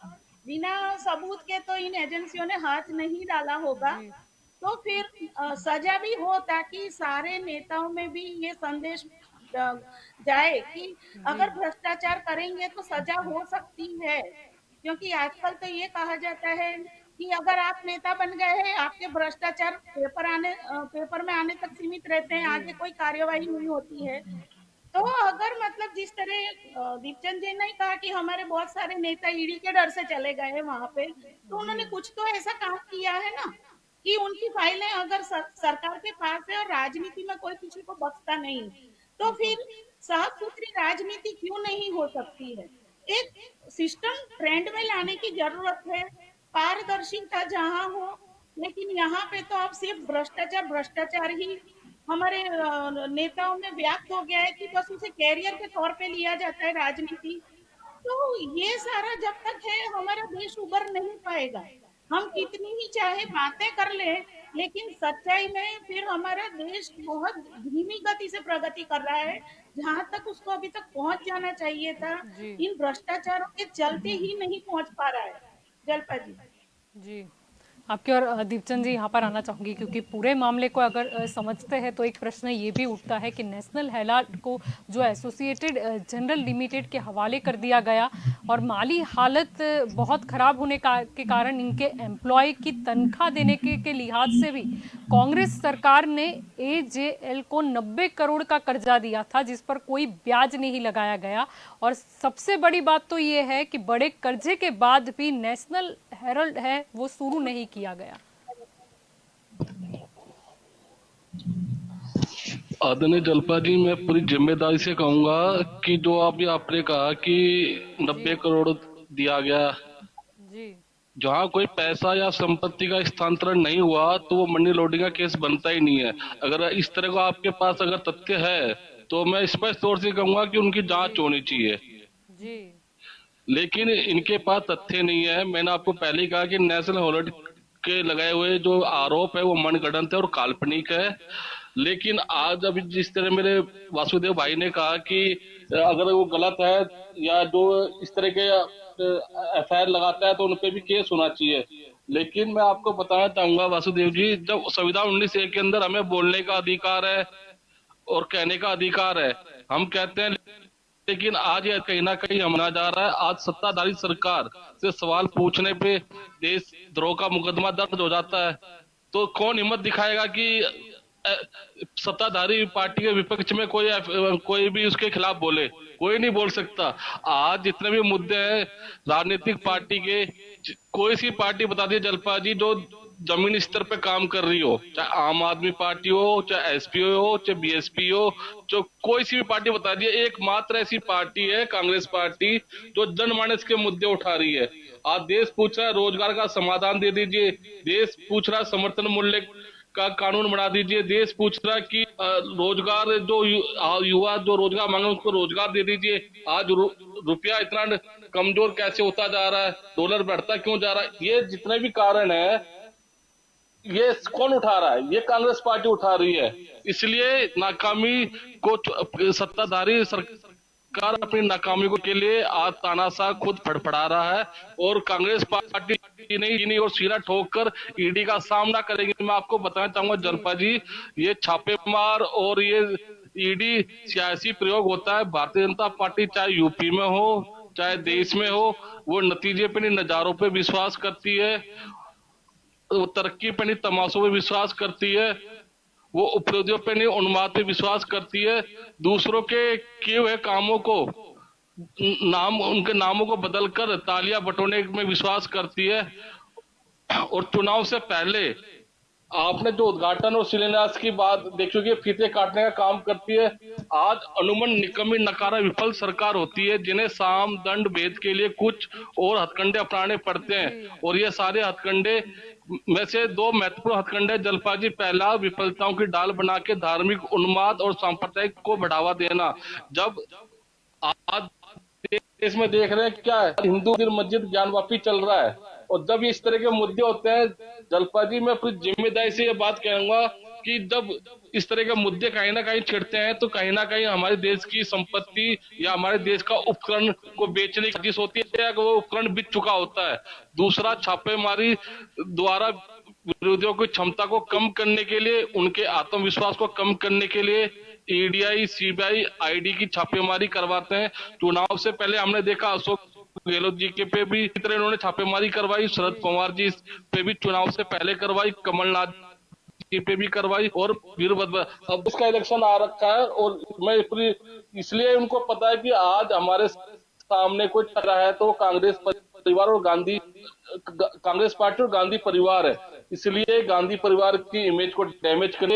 बिना सबूत के तो इन एजेंसियों ने हाथ नहीं डाला होगा। तो फिर सजा भी हो, ताकि सारे नेताओं में भी ये संदेश जाए कि अगर भ्रष्टाचार करेंगे तो सजा हो सकती है। क्योंकि आजकल तो ये कहा जाता है कि अगर आप नेता बन गए हैं, आपके भ्रष्टाचार पेपर में आने तक सीमित रहते हैं, आगे कोई कार्यवाही नहीं होती है। तो अगर मतलब जिस तरह दीपचंद जी ने कहा कि हमारे बहुत सारे नेता ईडी के डर से चले गए हैं वहां पे, तो उन्होंने कुछ तो ऐसा काम किया है ना कि उनकी फाइलें अगर सरकार के पास है और राजनीति में कोई किसी को बख्शता नहीं, तो फिर साफ सुथरी राजनीति क्यों नहीं हो सकती है? एक सिस्टम ट्रेंड में लाने की जरूरत है, पारदर्शिता जहां हो। लेकिन यहाँ पे तो अब सिर्फ भ्रष्टाचार भ्रष्टाचार ही हमारे नेताओं में व्याप्त हो गया है कि बस उसे कैरियर के तौर पे लिया जाता है राजनीति। तो ये सारा जब तक है हमारा देश उबर नहीं पाएगा। हम कितनी ही चाहे बातें कर ले, लेकिन सच्चाई में फिर हमारा देश बहुत धीमी गति से प्रगति कर रहा है, जहां तक उसको अभी तक पहुंच जाना चाहिए था इन भ्रष्टाचारों के चलते ही नहीं पहुंच पा रहा है। जलपा जी। जी, आपके और दीपचंद जी यहाँ पर आना चाहूंगी, क्योंकि पूरे मामले को अगर समझते हैं तो एक प्रश्न ये भी उठता है कि नेशनल हेराल्ड को जो एसोसिएटेड जनरल लिमिटेड के हवाले कर दिया गया और माली हालत बहुत खराब होने के कारण इनके एम्प्लॉय की तनख्वाह देने के लिहाज से भी कांग्रेस सरकार ने एजेएल को 90 करोड़ का कर्जा दिया था, जिस पर कोई ब्याज नहीं लगाया गया। और सबसे बड़ी बात तो ये है कि बड़े कर्जे के बाद भी नेशनल हेराल्ड है वो शुरू नहीं किया गया। आदरणीय जलपा जी, मैं पूरी जिम्मेदारी से कहूंगा कि जो अभी आपने कहा कि 90 करोड़ दिया गया, जी, जहाँ कोई पैसा या संपत्ति का स्थानांतरण नहीं हुआ तो वो मनी लॉन्ड्रिंग का केस बनता ही नहीं है। अगर इस तरह का आपके पास अगर तथ्य है तो मैं स्पष्ट तौर से कहूंगा कि उनकी जांच होनी चाहिए। जी, लेकिन इनके पास तथ्य नहीं है। मैंने आपको पहले ही कहा कि नेशनल हेराल्ड के लगाए हुए जो आरोप है वो मनगढ़ंत है और काल्पनिक है। लेकिन आज अभी जिस तरह मेरे वासुदेव भाई ने कहा कि अगर वो गलत है या जो इस तरह के एफआईआर लगाता है तो उनपे भी केस होना चाहिए। लेकिन मैं आपको बताना चाहूंगा वासुदेव जी, जब संविधान 19A के अंदर हमें बोलने का अधिकार है और कहने का अधिकार है, हम कहते हैं, लेकिन आज ये कहीं ना कहीं हमला जा रहा है। आज सत्ताधारी सरकार से सवाल पूछने पे देशद्रोह का मुकदमा दर्ज हो जाता है, तो कौन हिम्मत दिखाएगा कि सत्ताधारी पार्टी के विपक्ष में कोई भी उसके खिलाफ बोले? कोई नहीं बोल सकता। आज जितने भी मुद्दे हैं राजनीतिक पार्टी के, कोई सी पार्टी बता दी जलपा जी जो जमीनी स्तर पे काम कर रही हो, चाहे आम आदमी पार्टी हो, चाहे एसपी हो, चाहे बीएसपी हो, जो कोई सी भी पार्टी बता दी। एकमात्र ऐसी पार्टी है कांग्रेस पार्टी जो जनमानस के मुद्दे उठा रही है। आज देश पूछ रहा है रोजगार का समाधान दे दीजिए, देश पूछ रहा है समर्थन मूल्य का कानून बना दीजिए, देश पूछ रहा है कि रोजगार जो युवा जो रोजगार मांगे उसको रोजगार दे दीजिए। आज रुपया इतना कमजोर कैसे होता जा रहा है, डॉलर बढ़ता क्यों जा रहा है, ये जितने भी कारण है ये कौन उठा रहा है? ये कांग्रेस पार्टी उठा रही है। इसलिए नाकामी को सत्ताधारी सरकार अपनी नाकामी को के लिए आज तानाशाह खुद फड़फड़ा रहा है और कांग्रेस पार्टी नहीं और सीना ठोक कर ईडी का सामना करेगी। मैं आपको बताना चाहूंगा जलपा जी, ये छापेमार और ये ईडी सियासी प्रयोग होता है। भारतीय जनता पार्टी चाहे यूपी में हो चाहे देश में हो, वो नतीजे पे नहीं नजारों पे विश्वास करती है, वो तरक्की पे नहीं तमाशों पे विश्वास करती है, वो उपलब्धियों पे नहीं उन्माद पे विश्वास करती है। दूसरों के किए हुए कामों को उनके नामों को बदलकर तालियां बटोरने में विश्वास करती है। और चुनाव से पहले आपने जो उद्घाटन और शिलान्यास की बात देखी होगी, फीते काटने का काम करती है। आज अनुमन निकम्मी नकारा विफल सरकार होती है जिन्हें साम दंड भेद के लिए कुछ और हथकंडे अपनाने पड़ते हैं और ये सारे हथकंडे में से दो महत्वपूर्ण हथकंडे जलपा जी, पहला विफलताओं की डाल बना के धार्मिक उन्माद और सांप्रदायिक को बढ़ावा देना। जब आज देश में देख रहे हैं क्या है, हिंदू मंदिर मस्जिद ज्ञानवापी चल रहा है और जब इस तरह के मुद्दे होते हैं जलपा जी, मैं अपनी जिम्मेदारी से ये बात कहूंगा कि जब इस तरह के मुद्दे कहीं ना कहीं छिड़ते हैं तो कहीं ना कहीं हमारे देश की संपत्ति या हमारे देश का उपकरण को बेचने की कोशिश होती है, वो उपकरण बिक चुका होता है। दूसरा, छापेमारी द्वारा विरोधियों की क्षमता को कम करने के लिए, उनके आत्मविश्वास को कम करने के लिए ईडीआई सीबीआई आईडी की छापेमारी करवाते हैं। चुनाव से पहले हमने देखा अशोक गहलोत जी के पे भी इन्होंने छापेमारी करवाई, शरद पवार जी पे भी चुनाव से पहले करवाई, कमलनाथ जी पे भी करवाई और वीरभद्र। अब उसका इलेक्शन आ रखा है और मैं इसलिए उनको पता है कि आज हमारे सामने कोई टकरा है तो कांग्रेस परिवार और कांग्रेस पार्टी और गांधी परिवार है। इसलिए गांधी परिवार की इमेज को डैमेज करने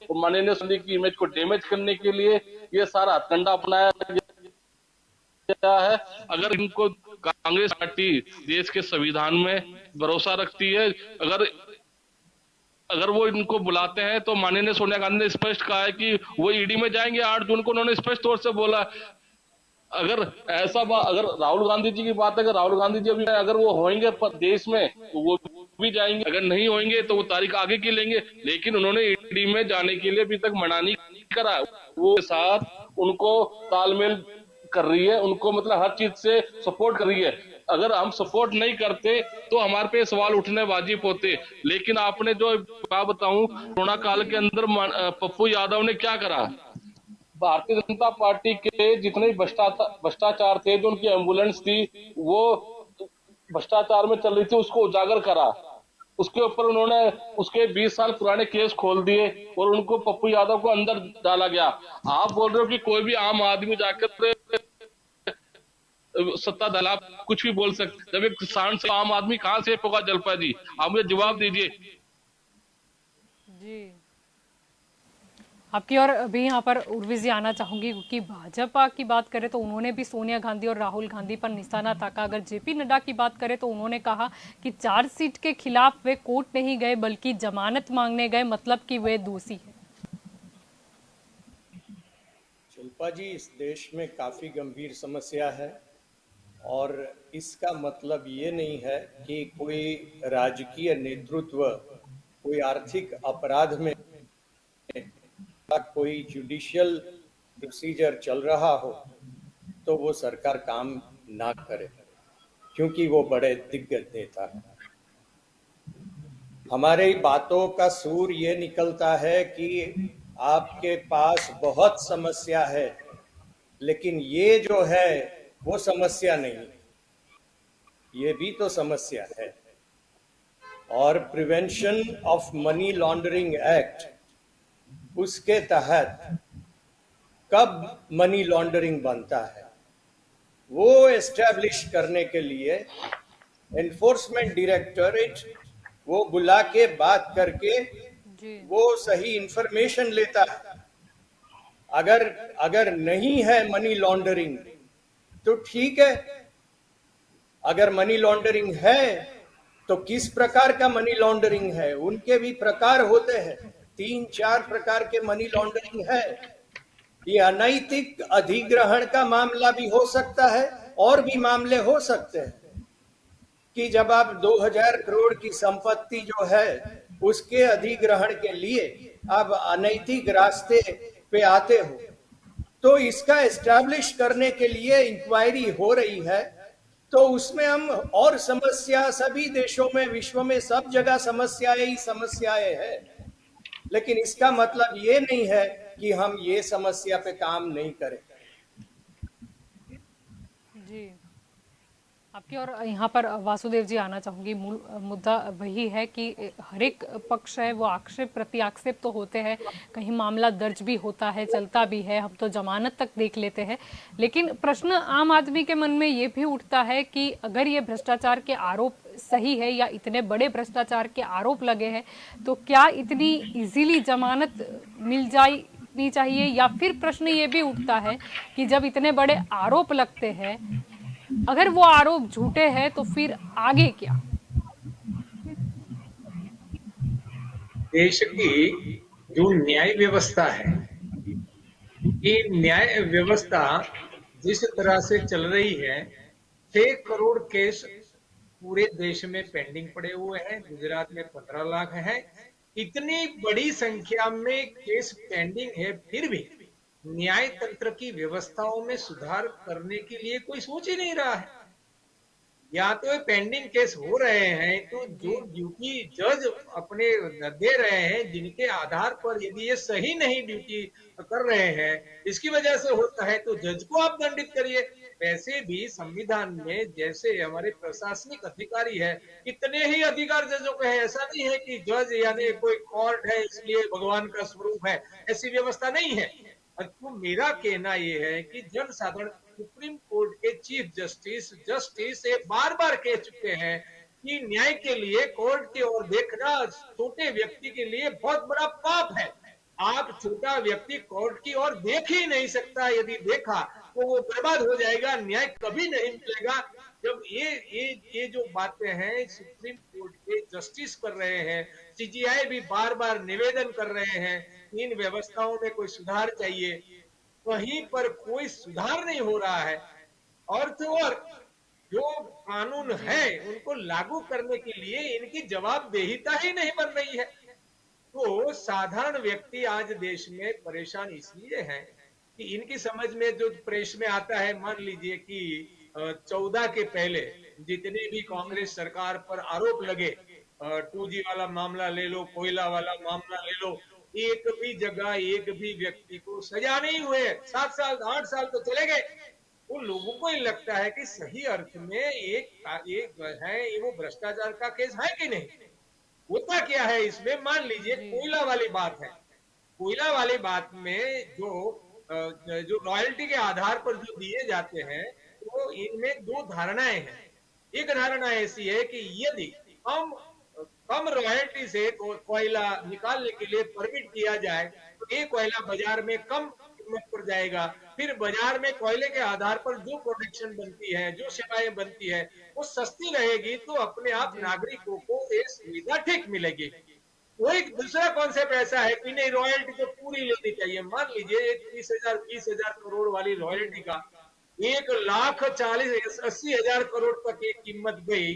और माननीय सोनिया की इमेज को डैमेज करने के लिए ये सारा हथकंडा अपनाया गया है। अगर इनको कांग्रेस पार्टी देश के संविधान में भरोसा रखती है, अगर वो इनको बुलाते हैं तो माननीय सोनिया गांधी ने स्पष्ट कहा है कि वो ईडी में जाएंगे 8 जून को, उन्होंने स्पष्ट तौर से बोला। अगर अगर राहुल गांधी जी की बात है, अगर राहुल गांधी जी अगर वो होंगे देश में तो वो भी जाएंगे, अगर नहीं होंगे तो वो तारीख आगे की लेंगे। लेकिन उन्होंने ईडी में जाने के लिए अभी तक मना नहीं करा, वो साथ उनको तालमेल कर रही है, उनको मतलब हर चीज से सपोर्ट कर रही है। अगर हम सपोर्ट नहीं करते तो हमारे पे सवाल उठने वाजिब होते। लेकिन आपने जो बात बताऊं, कोरोना काल के अंदर पप्पू यादव ने क्या करा, भारतीय जनता पार्टी के जितने भ्रष्टाचार थे, जो उनकी एम्बुलेंस थी वो भ्रष्टाचार में चल रही थी, उसको उजागर करा। उसके ऊपर उन्होंने उसके 20 साल पुराने केस खोल दिए और उनको पप्पू यादव को अंदर डाला गया। आप बोल रहे हो कि कोई भी आम आदमी जाकर सत्ता दला कुछ भी बोल सकते, जब एक किसान से आम आदमी कहां से होगा जलपा जी, आप मुझे जवाब दीजिए। जी, आपकी और अभी यहाँ पर उर्वी जी आना चाहूंगी, क्योंकि भाजपा की बात करें तो उन्होंने भी सोनिया गांधी और राहुल गांधी पर निशाना ताका। अगर जेपी नड्डा की बात करें तो उन्होंने कहा कि चार्जशीट के खिलाफ वे कोर्ट नहीं गए बल्कि जमानत मांगने गए, मतलब कि वे दोषी है। शिल्पा जी, इस देश में काफी गंभीर समस्या है और इसका मतलब ये नहीं है कि कोई राजकीय नेतृत्व कोई आर्थिक अपराध में कोई जुडिशियल प्रोसीजर चल रहा हो तो वो सरकार काम ना करे, क्योंकि वो बड़े दिग्गज नेता है। हमारे बातों का सूर ये निकलता है कि आपके पास बहुत समस्या है, लेकिन ये जो है वो समस्या नहीं, ये भी तो समस्या है। और prevention of money laundering act, उसके तहत कब मनी लॉन्ड्रिंग बनता है वो एस्टैब्लिश करने के लिए एनफोर्समेंट डायरेक्टरेट वो बुला के बात करके वो सही इंफॉर्मेशन लेता है। अगर नहीं है मनी लॉन्ड्रिंग तो ठीक है, अगर मनी लॉन्ड्रिंग है तो किस प्रकार का मनी लॉन्ड्रिंग है, उनके भी प्रकार होते हैं, 3-4 प्रकार के मनी लॉन्ड्रिंग है। ये अनैतिक अधिग्रहण का मामला भी हो सकता है और भी मामले हो सकते हैं कि जब आप 2000 करोड़ की संपत्ति जो है उसके अधिग्रहण के लिए आप अनैतिक रास्ते पे आते हो, तो इसका एस्टैब्लिश करने के लिए इंक्वायरी हो रही है। तो उसमें हम और समस्या, सभी देशों में, विश्व में सब जगह समस्याएं ही समस्याएं हैं, लेकिन इसका मतलब ये नहीं है कि हम ये समस्या पे काम नहीं करें। जी, आपकी और यहाँ पर वासुदेव जी आना चाहूंगी। मूल मुद्दा वही है कि हर एक पक्ष है वो आक्षेप प्रति आक्षेप तो होते हैं, कहीं मामला दर्ज भी होता है, चलता भी है, हम तो जमानत तक देख लेते हैं। लेकिन प्रश्न आम आदमी के मन में ये भी उठता है कि अगर ये भ्रष्टाचार के आरोप सही है या इतने बड़े भ्रष्टाचार के आरोप लगे हैं तो क्या इतनी इजीली जमानत मिल जानी चाहिए, या फिर प्रश्न ये भी उठता है कि जब इतने बड़े आरोप लगते हैं, अगर वो आरोप झूठे हैं तो फिर आगे क्या? देश की जो न्याय व्यवस्था है, ये न्याय व्यवस्था जिस तरह से चल रही है, 6 करोड़ केस पूरे देश में पेंडिंग पड़े हुए हैं, गुजरात में 15 लाख है। इतनी बड़ी संख्या में केस पेंडिंग है, फिर भी न्याय तंत्र की व्यवस्थाओं में सुधार करने के लिए कोई सोच ही नहीं रहा है। या तो पेंडिंग केस हो रहे हैं तो जो ड्यूटी जज अपने दे रहे हैं, जिनके आधार पर यदि ये सही नहीं ड्यूटी कर रहे हैं, इसकी वजह से होता है, तो जज को आप दंडित करिए। वैसे भी संविधान में जैसे हमारे प्रशासनिक अधिकारी है, इतने ही अधिकार जजों के हैं। ऐसा नहीं है कि जज यानी कोई कोर्ट है इसलिए भगवान का स्वरूप है, ऐसी व्यवस्था नहीं है। तो मेरा कहना यह है कि जन साधारण सुप्रीम कोर्ट के चीफ जस्टिस ये बार बार कह चुके हैं कि न्याय के लिए कोर्ट की ओर देखना छोटे व्यक्ति के लिए बहुत बड़ा पाप है। आप छोटा व्यक्ति कोर्ट की ओर देख ही नहीं सकता, यदि देखा तो वो बर्बाद हो जाएगा, न्याय कभी नहीं मिलेगा। जब ये जो बातें हैं सुप्रीम कोर्ट के जस्टिस कर रहे हैं, सीजीआई भी बार बार निवेदन कर रहे हैं, इन व्यवस्थाओं में कोई सुधार चाहिए, वहीं पर कोई सुधार नहीं हो रहा है। और तो और जो कानून है उनको लागू करने के लिए इनकी जवाबदेहिता ही नहीं बन रही है। तो साधारण व्यक्ति आज देश में परेशान इसलिए है कि इनकी समझ में जो प्रेस में आता है, मान लीजिए कि 14 के पहले जितने भी कांग्रेस सरकार पर आरोप लगे, 2G वाला मामला ले लो, कोयला वाला मामला ले लो, एक भी जगह एक भी व्यक्ति को सजा नहीं हुए, 7 साल 8 साल तो चले गए। उन लोगों को ही लगता है कि सही अर्थ में एक है वो भ्रष्टाचार का केस है कि नहीं। होता क्या है इसमें, मान लीजिए कोयला वाली बात है, कोयला वाली बात में जो रॉयल्टी के आधार पर जो दिए जाते हैं, तो इनमें 2 धारणाएं हैं। एक धारणा ऐसी है कि यदि हम कम रॉयल्टी से कोयला निकालने के लिए परमिट किया जाए तो ये कोयला बाजार में कम कीमत पर जाएगा, फिर बाजार में कोयले के आधार पर जो प्रोडक्शन बनती है, जो सेवाएं बनती है, वो सस्ती रहेगी, तो अपने आप नागरिकों को ये सुविधा ठीक मिलेगी। वो एक दूसरा कॉन्सेप्ट ऐसा है कि नहीं, रॉयल्टी तो पूरी लेनी चाहिए। मान लीजिए 30,000-20,000 करोड़ वाली रॉयल्टी का 1,40,80,000 करोड़ तक एक कीमत गई,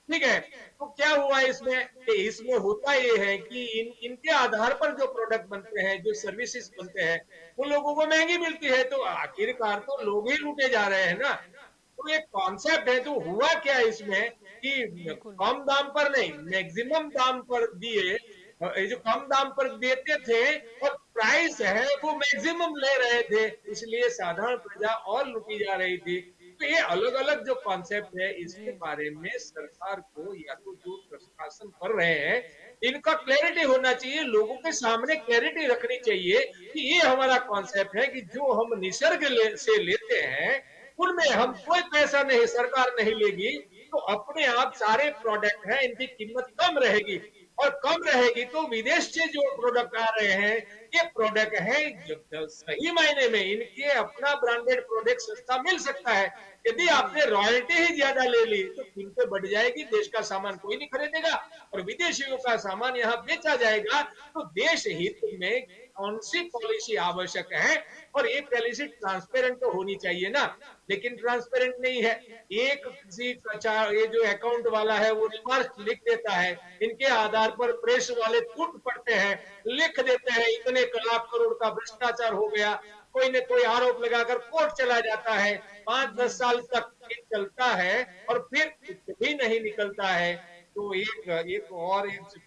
ठीक है। तो क्या हुआ इसमें कि इसमें होता ये है कि इनके आधार पर जो प्रोडक्ट बनते हैं, जो सर्विसेज बनते हैं, वो लोगों को महंगी मिलती है, तो आखिरकार तो लोग ही लूटे जा रहे हैं ना। तो एक कॉन्सेप्ट है। तो हुआ क्या इसमें कि कम दाम पर नहीं, मैक्सिमम दाम पर दिए, जो कम दाम पर देते थे और प्राइस है वो मैक्सिमम ले रहे थे, इसलिए साधारण प्रजा और लूटी जा रही थी। तो ये अलग अलग जो कॉन्सेप्ट है, इसके बारे में सरकार को या तो जो प्रशासन कर रहे हैं, इनका क्लैरिटी होना चाहिए, लोगों के सामने क्लैरिटी रखनी चाहिए कि ये हमारा कॉन्सेप्ट है कि जो हम निसर्ग से लेते हैं उनमें हम कोई पैसा नहीं, सरकार नहीं लेगी, तो अपने आप सारे प्रोडक्ट हैं इनकी कीमत कम रहेगी, और कम रहेगी तो विदेश से जो प्रोडक्ट आ रहे हैं, ये प्रोडक्ट है सही मायने में इनके अपना ब्रांडेड प्रोडक्ट सस्ता मिल सकता है, यदि आपने रॉयल्टी ही ज्यादा ले ली तो कीमतें बढ़ जाएगी, देश का सामान कोई नहीं खरीदेगा और विदेशियों का सामान यहाँ बेचा जाएगा। तो देश हित में कौन सी पॉलिसी आवश्यक है, और ये पॉलिसी ट्रांसपेरेंट तो होनी चाहिए ना, लेकिन ट्रांसपेरेंट नहीं है। एक किसी ये जो अकाउंट वाला है वो रिमार्क लिख देता है, इनके आधार पर प्रेस वाले टूट पड़ते हैं, लिख देते हैं इतने लाख करोड़ का भ्रष्टाचार हो गया, कोई न कोई आरोप लगाकर कोर्ट चला जाता है, 5-10 साल तक ये चलता है और फिर कुछ भी नहीं निकलता है। तो एक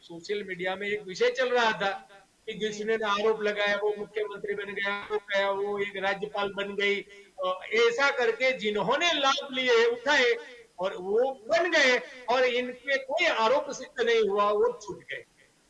सोशल मीडिया में एक विषय चल रहा था कि जिसने आरोप लगाया वो मुख्यमंत्री बन गया, वो एक राज्यपाल बन गई, ऐसा करके जिन्होंने लाभ लिए उठाए और वो बन गए और इनके कोई आरोप सिद्ध नहीं हुआ, वो छूट गए।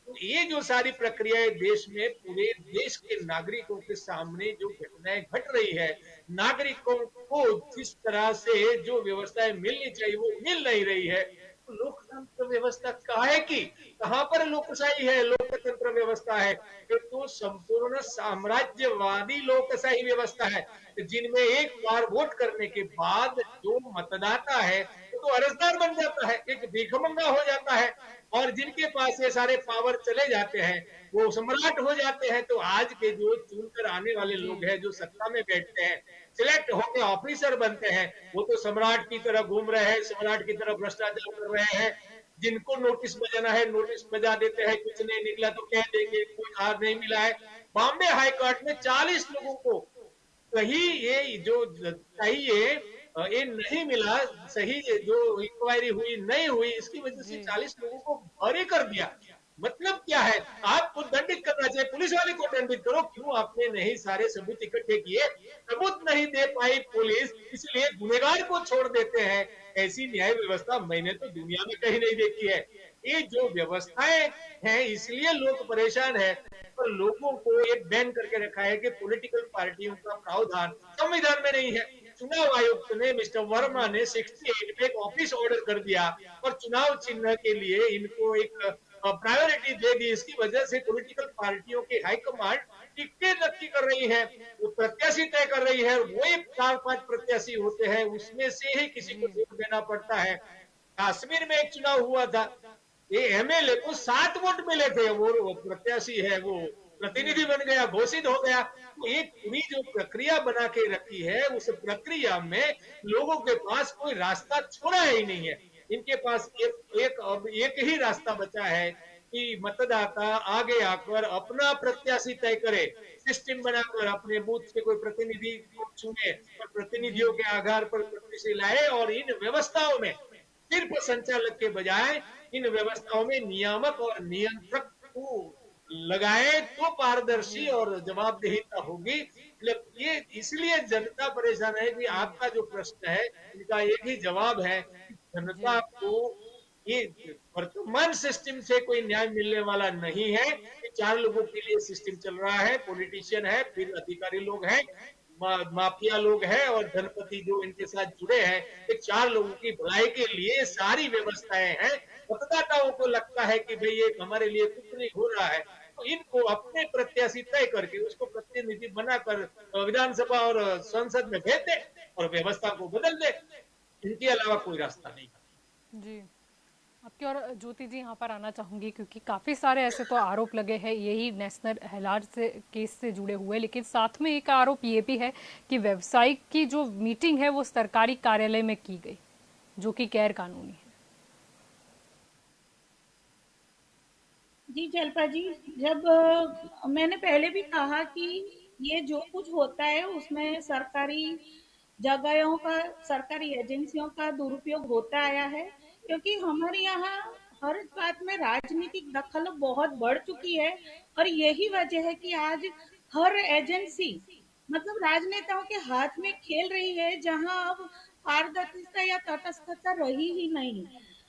तो ये जो सारी प्रक्रियाएं देश में पूरे देश के नागरिकों के सामने जो घटनाएं घट रही है, नागरिकों को जिस तरह से जो व्यवस्थाएं मिलनी चाहिए वो मिल नहीं रही है, तो लोकतंत्र व्यवस्था काहे की, कहां पर लोकशाही है, लोकतंत्र व्यवस्था है, तो संपूर्ण साम्राज्यवादी लोकशाही व्यवस्था है, जिनमें एक बार वोट करने के बाद जो मतदाता है तो अर्जदार बन जाता है, एक भिखमंगा हो जाता है, और जिनके पास ये सारे पावर चले जाते हैं वो सम्राट हो जाते हैं। तो आज के जो चुनकर आने वाले लोग हैं, जो सत्ता में बैठते हैं, सिलेक्ट होकर ऑफिसर बनते हैं, वो तो सम्राट की तरह घूम रहे हैं, सम्राट की तरह भ्रष्टाचार कर रहे हैं। जिनको नोटिस बजाना है नोटिस बजा देते हैं, कुछ नहीं निकला तो कह देंगे कोई कार नहीं मिला है। बॉम्बे हाई कोर्ट में 40 लोगों को सही ये जो चाहिए ये नहीं मिला, सही जो इंक्वायरी हुई नहीं हुई, इसकी वजह से 40 लोगों को बरी कर दिया। मतलब क्या है, आपको दंडित करना चाहिए, पुलिस वाले को दंडित करो, क्यों आपने नहीं सारे सबूत इकट्ठे किए, सबूत नहीं दे पाई पुलिस, इसलिए गुनहगार को छोड़ देते हैं। ऐसी न्याय व्यवस्था मैंने तो दुनिया में कहीं नहीं देखी है। ये जो व्यवस्थाएं हैं इसलिए लोग परेशान है, पर लोगों को एक बैन करके रखा है कि पॉलिटिकल पार्टियों का प्रावधान संविधान में नहीं है। चुनाव आयुक्त ने, मिस्टर वर्मा ने 68 में एक ऑफिस ऑर्डर कर दिया और चुनाव चिन्ह के लिए इनको एक प्रायोरिटी दे दी। इसकी वजह से पॉलिटिकल पार्टियों की हाईकमांड टिकटें नक्की कर रही है, वो प्रत्याशी तय कर रही है, वो 4-5 प्रत्याशी होते हैं, उसमें से ही किसी को वोट देना पड़ता है। कश्मीर में एक चुनाव हुआ था, ये एमएलए को 7 वोट मिले थे, वो प्रत्याशी है वो प्रतिनिधि बन गया, घोषित हो गया। तो एक पूरी जो प्रक्रिया बना के रखी है, उस प्रक्रिया में लोगों के पास कोई रास्ता छोड़ा ही नहीं है। इनके पास एक ही रास्ता बचा है कि मतदाता आगे आकर अपना प्रत्याशी तय करे, सिस्टम बनाकर अपने बूथ से कोई प्रतिनिधि को चुने और प्रतिनिधियों के आधार पर प्रत्याशी लाए, और इन व्यवस्थाओं में सिर्फ संचालक के बजाय इन व्यवस्थाओं में नियामक और नियंत्रक को लगाए तो पारदर्शी और जवाबदेहिता होगी। ये इसलिए जनता परेशान है कि आपका जो प्रश्न है इनका एक ही जवाब है, जनता को ये वर्तमान सिस्टम से कोई न्याय मिलने वाला नहीं है। 4 लोगों के लिए सिस्टम चल रहा है, पॉलिटिशियन है, फिर अधिकारी लोग हैं, माफिया लोग हैं और धनपति जो इनके साथ जुड़े हैं। ये 4 लोगों की भलाई के लिए सारी व्यवस्थाएं हैं। मतदाताओं को लगता है कि भाई ये हमारे लिए कुछ नहीं हो रहा है, तो इनको अपने प्रत्याशी तय करके उसको प्रतिनिधि बनाकर विधानसभा और संसद में भेज दे और व्यवस्था को बदल दे, इनके अलावा कोई रास्ता नहीं। जी, आपकी और ज्योति जी यहाँ पर आना चाहूंगी, क्योंकि काफ़ी सारे ऐसे तो आरोप लगे हैं यही नेशनल हेराल्ड से केस से जुड़े हुए, लेकिन साथ में एक आरोप ये भी है कि व्यवसायिक की जो मीटिंग है वो सरकारी कार्यालय में की गई, जो कि गैर कानूनी है। जी जल्पा जी, जब मैंने पहले भी कहा कि ये जो कुछ होता है उसमें सरकारी जगहों का, सरकारी एजेंसियों का दुरुपयोग होता आया है, क्योंकि हमारे यहाँ हर बात में राजनीतिक दखल बहुत बढ़ चुकी है, और यही वजह है कि आज हर एजेंसी मतलब राजनेताओं के हाथ में खेल रही है, जहां अब पारदर्शिता या तटस्थता रही ही नहीं।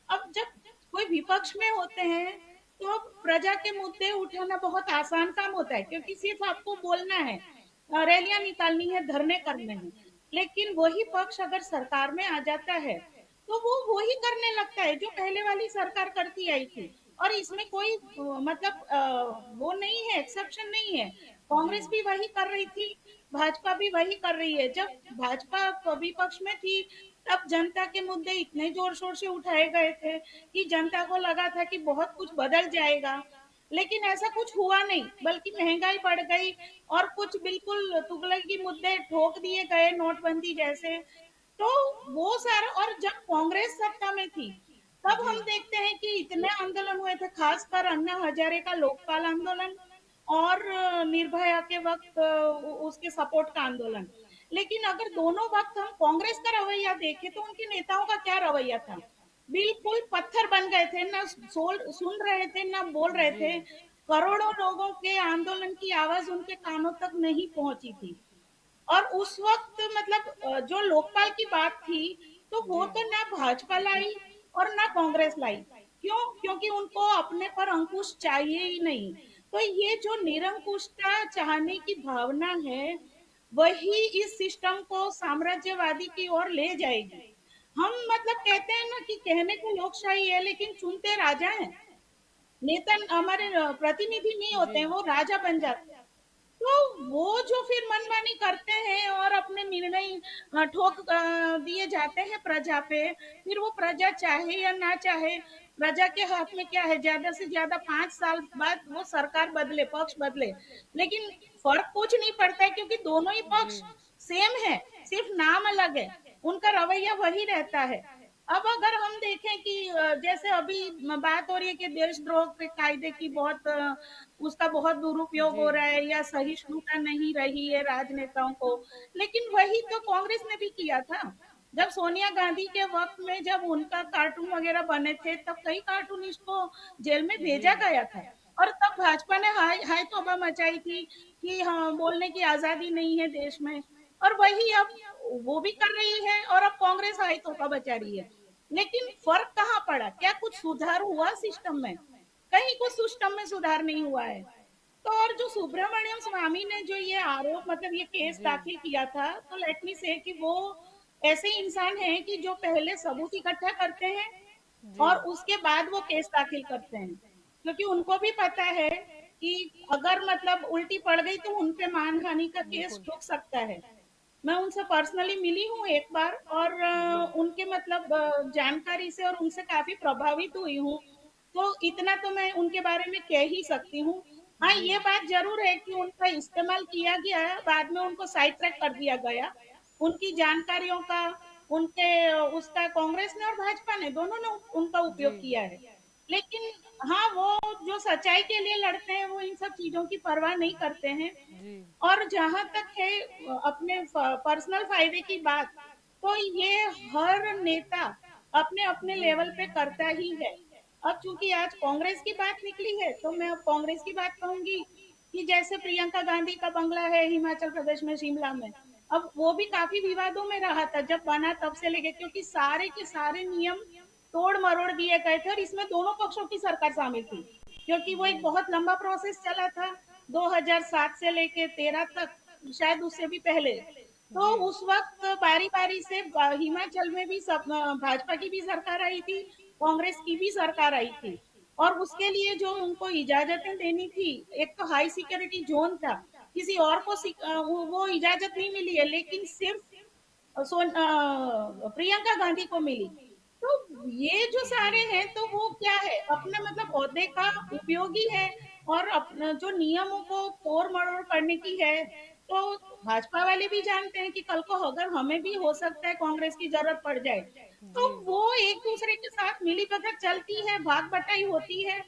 अब जब कोई विपक्ष में होते हैं तो प्रजा के मुद्दे उठाना बहुत आसान काम होता है, क्योंकि सिर्फ आपको बोलना है, रैलियां निकालनी है, धरने करने हैं। लेकिन वही पक्ष अगर सरकार में आ जाता है तो वो वही करने लगता है जो पहले वाली सरकार करती आई थी, और इसमें कोई मतलब वो नहीं है, एक्सेप्शन नहीं है। कांग्रेस भी वही कर रही थी, भाजपा भी वही कर रही है। जब भाजपा विपक्ष में थी तब जनता के मुद्दे इतने जोर शोर से उठाए गए थे कि जनता को लगा था कि बहुत कुछ बदल जाएगा, लेकिन ऐसा कुछ हुआ नहीं, बल्कि महंगाई बढ़ गई और कुछ बिल्कुल तुगलकी मुद्दे ठोक दिए गए, नोटबंदी जैसे। तो वो सारा, और जब कांग्रेस सत्ता में थी तब हम देखते हैं कि इतने आंदोलन हुए थे, खासकर अन्ना हजारे का लोकपाल आंदोलन और निर्भया के वक्त उसके सपोर्ट का आंदोलन। लेकिन अगर दोनों वक्त हम कांग्रेस का रवैया देखें तो उनके नेताओं का क्या रवैया था? बिल्कुल पत्थर बन गए थे, ना सुन रहे थे ना बोल रहे थे। करोड़ों लोगों के आंदोलन की आवाज उनके कानों तक नहीं पहुंची थी। और उस वक्त मतलब जो लोकपाल की बात थी तो वो तो ना भाजपा लाई और ना कांग्रेस लाई। क्यों? क्योंकि उनको अपने पर अंकुश चाहिए ही नहीं। तो ये जो निरंकुशता चाहने की भावना है वही इस सिस्टम को साम्राज्यवादी की ओर ले जाएगी। हम मतलब कहते हैं ना कि कहने को लोकशाही है लेकिन चुनते राजा हैं, नेता हमारे प्रतिनिधि नहीं होते हैं, वो राजा बन जाते हैं। तो वो जो फिर मनमानी करते हैं और अपने निर्णय ठोक दिए जाते हैं प्रजा पे, फिर वो प्रजा चाहे या ना चाहे, प्रजा के हाथ में क्या है, ज्यादा से ज्यादा 5 साल बाद वो सरकार बदले, पक्ष बदले, लेकिन फर्क कुछ नहीं पड़ता है क्योंकि दोनों ही पक्ष सेम है, सिर्फ नाम अलग है, उनका रवैया वही रहता है। अब अगर हम देखें कि जैसे अभी बात हो रही है कि देशद्रोह के कायदे की उसका बहुत दुरुपयोग हो रहा है या सहिष्णुता नहीं रही है राजनेताओं को, लेकिन वही तो कांग्रेस ने भी किया था। जब सोनिया गांधी के वक्त में जब उनका कार्टून वगैरह बने थे तब कई कार्टूनिस्ट को जेल में भेजा गया था, और तब भाजपा ने हाय हाय तौबा मचाई थी कि हाँ बोलने की आजादी नहीं है देश में। और वही अब वो भी कर रही है और अब कांग्रेस हाय तौबा बचा रही है। लेकिन फर्क कहाँ पड़ा? क्या कुछ सुधार हुआ सिस्टम में? कहीं कुछ सिस्टम में सुधार नहीं हुआ है। तो और जो सुब्रमण्यम स्वामी ने जो ये आरोप मतलब ये केस दाखिल किया था, तो लेट मी से कि वो ऐसे इंसान हैं कि जो पहले सबूत इकट्ठा करते हैं और उसके बाद वो केस दाखिल करते हैं, क्योंकि उनको भी पता है कि अगर मतलब उल्टी पड़ गई तो उनपे मानहानि का केस ठुक सकता है। मैं उनसे पर्सनली मिली हूँ एक बार और उनके मतलब जानकारी से और उनसे काफी प्रभावित हुई हूँ। तो इतना तो मैं उनके बारे में कह ही सकती हूँ। हाँ, ये बात जरूर है कि उनका इस्तेमाल किया गया है, बाद में उनको साइड ट्रैक कर दिया गया। उनकी जानकारियों का उनके उसका कांग्रेस ने और भाजपा ने दोनों ने उनका उपयोग किया है। लेकिन हाँ, वो जो सच्चाई के लिए लड़ते हैं वो इन सब चीजों की परवाह नहीं करते हैं। और जहां तक है अपने पर्सनल फायदे की बात, तो ये हर नेता अपने अपने लेवल पे करता ही है। अब चूंकि आज कांग्रेस की बात निकली है तो मैं अब कांग्रेस की बात कहूंगी कि जैसे प्रियंका गांधी का बंगला है हिमाचल प्रदेश में शिमला में, अब वो भी काफी विवादों में रहा था जब बना तब से लेके, क्योंकि सारे के सारे नियम तोड़ मरोड़ दिए गए थे और इसमें दोनों पक्षों की सरकार शामिल थी, क्योंकि वो एक बहुत लंबा प्रोसेस चला था 2007 से लेके 13 तक, शायद उससे भी पहले। तो उस वक्त बारी बारी से हिमाचल में भी सब भाजपा की भी सरकार आई थी, कांग्रेस की भी सरकार आई थी, और उसके लिए जो उनको इजाजतें देनी थी, एक तो हाई सिक्योरिटी जोन था, किसी और को वो इजाजत नहीं मिली है, लेकिन सिर्फ प्रियंका गांधी को मिली। तो ये जो सारे हैं तो वो क्या है, अपने मतलब ओहदे का उपयोगी है और अपना जो नियमों को तोड़ मरोड़ करने की है। तो भाजपा वाले भी जानते हैं कि कल को अगर हमें भी हो सकता है कांग्रेस की जरूरत पड़ जाए, तो वो एक दूसरे के साथ मिली भगत चलती है, भाग बटाई होती है।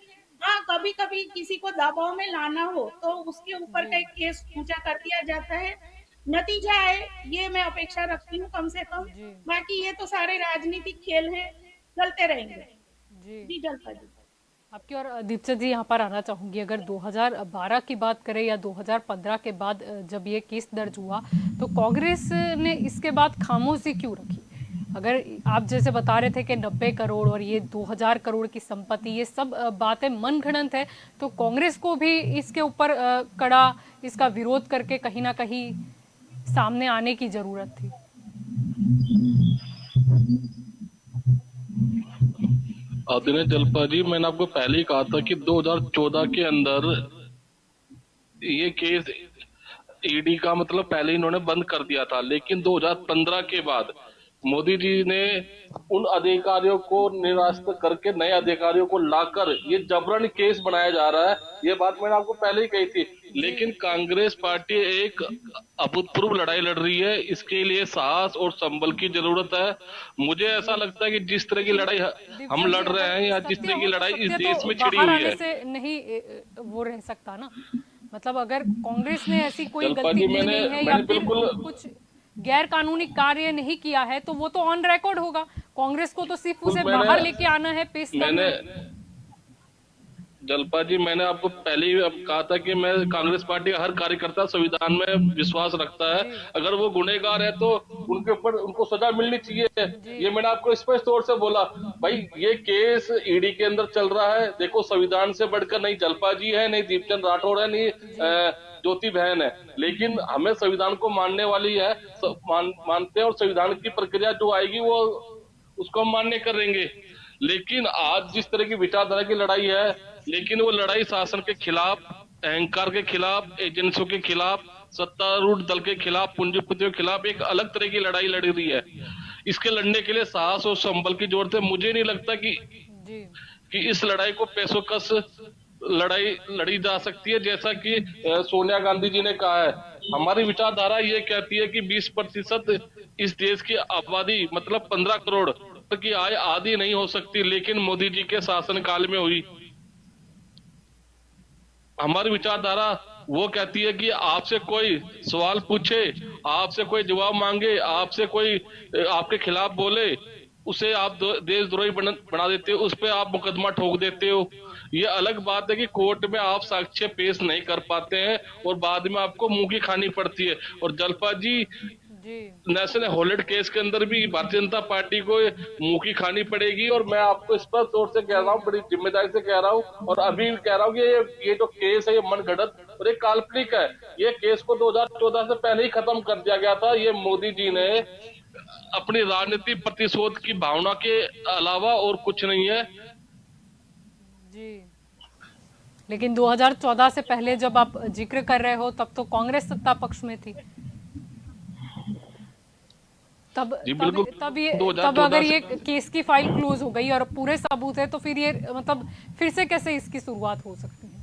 हाँ, कभी कभी किसी को दबाव में लाना हो तो उसके ऊपर का एक केस ऊंचा कर दिया जाता है, नतीजा है ये मैं अपेक्षा रखती हूँ कम से कम। बाकी ये तो सारे राजनीतिक खेल हैं, चलते रहेंगे। जी जलपा जी। आपकी और दीपचंद जी यहाँ पर आना चाहूंगी। अगर 2012 की बात करें या 2015 के बाद जब ये केस दर्ज हुआ तो कांग्रेस ने इसके बाद खामोशी क्यों रखी? अगर आप जैसे बता रहे थे कि 90 करोड़ और ये 2000 करोड़ की संपत्ति, ये सब बातें मनगढ़ंत है, तो कांग्रेस को भी इसके ऊपर कड़ा इसका विरोध करके कहीं ना कहीं सामने आने की जरूरत थी। दिनेश जलपा जी, मैंने आपको पहले ही कहा था कि 2014 के अंदर ये केस ईडी का मतलब पहले इन्होंने बंद कर दिया था, लेकिन 2015 के बाद मोदी जी ने उन अधिकारियों को निरस्त करके नए अधिकारियों को लाकर ये जबरन केस बनाया जा रहा है। ये बात मैंने आपको पहले ही कही थी, लेकिन कांग्रेस पार्टी एक अभूतपूर्व लड़ाई लड़ रही है। इसके लिए साहस और संबल की जरूरत है। मुझे ऐसा लगता है कि जिस तरह की लड़ाई हम लड़ रहे हैं या जिस तरह की लड़ाई इस देश में छिड़ी हुई है, से नहीं वो रह सकता ना। मतलब अगर कांग्रेस ने ऐसी कोई जलपा गलती जी, की नहीं है या फिर बिल्कुल कुछ गैर कानूनी कार्य नहीं किया है तो वो तो ऑन रिकॉर्ड होगा। कांग्रेस को तो सिर्फ उसे बाहर लेके आना है, पेश करना है। जलपा जी, मैंने आपको पहले ही कहा था कि मैं कांग्रेस पार्टी का हर कार्यकर्ता संविधान में विश्वास रखता है। अगर वो गुनहगार है तो उनके ऊपर उनको सजा मिलनी चाहिए। ये मैंने आपको स्पष्ट तौर से बोला। भाई, ये केस ईडी के अंदर चल रहा है। देखो, संविधान से बढ़कर नहीं जलपा जी है, नहीं दीपचंद राठौड़ है, नहीं ज्योति बहन है, लेकिन हमें संविधान को मानने वाली है, मानते हैं, और संविधान की प्रक्रिया जो आएगी वो उसको हम मान्य करेंगे। लेकिन आज जिस तरह की विचारधारा की लड़ाई है, लेकिन वो लड़ाई शासन के खिलाफ, अहंकार के खिलाफ, एजेंसियों के खिलाफ, सत्तारूढ़ दल के खिलाफ, पूंजीपतियों के खिलाफ एक अलग तरह की लड़ाई लड़ रही है। इसके लड़ने के लिए साहस और संबल की जरूरत है। मुझे नहीं लगता कि इस लड़ाई को पैसों कस लड़ाई लड़ी जा सकती है, जैसा कि सोनिया गांधी जी ने कहा है। हमारी विचारधारा ये कहती है कि 20% इस देश की आबादी, मतलब 15 करोड़ की आय आधी नहीं हो सकती, लेकिन मोदी जी के शासनकाल में हुई। हमारी विचारधारा वो कहती है कि आपसे कोई सवाल पूछे, आपसे कोई जवाब मांगे, आपसे कोई आपके खिलाफ बोले, उसे आप देशद्रोही बना देते हो, उस पे आप मुकदमा ठोक देते हो। ये अलग बात है कि कोर्ट में आप साक्ष्य पेश नहीं कर पाते हैं और बाद में आपको मुंह की खानी पड़ती है। और जलपा जी, नेशनल हॉलिडे केस के अंदर भी भारतीय जनता पार्टी को मुंह की खानी पड़ेगी। और मैं आपको स्पष्ट तौर से कह रहा हूँ, बड़ी जिम्मेदारी से कह रहा हूँ, और अभी भी कह रहा हूँ कि ये जो केस है ये मनगढ़ंत और ये काल्पनिक है। ये केस को 2014 से पहले ही खत्म कर दिया गया था। ये मोदी जी ने अपनी राजनीतिक प्रतिशोध की भावना के अलावा और कुछ नहीं है जी। लेकिन 2014 से पहले जब आप जिक्र कर रहे हो तब तो कांग्रेस सत्ता पक्ष में थी। तब अगर ये केस की फाइल क्लोज हो गई और पूरे सबूत है तो फिर ये मतलब फिर से कैसे इसकी शुरुआत हो सकती है?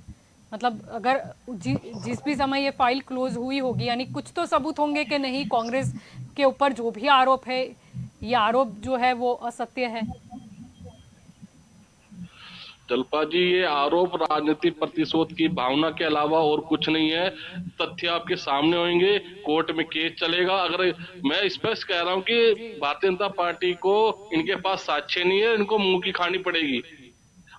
मतलब अगर जिस भी समय ये फाइल क्लोज हुई होगी, यानी कुछ तो सबूत होंगे कि नहीं कांग्रेस के ऊपर जो भी आरोप है, ये आरोप जो है वो असत्य है। जलपा जी, ये आरोप राजनीतिक प्रतिशोध की भावना के अलावा और कुछ नहीं है। तथ्य आपके सामने होंगे, कोर्ट में केस चलेगा। अगर मैं स्पष्ट कह रहा हूं कि भारतीय जनता पार्टी को इनके पास साक्ष्य नहीं है, इनको मुंह की खानी पड़ेगी।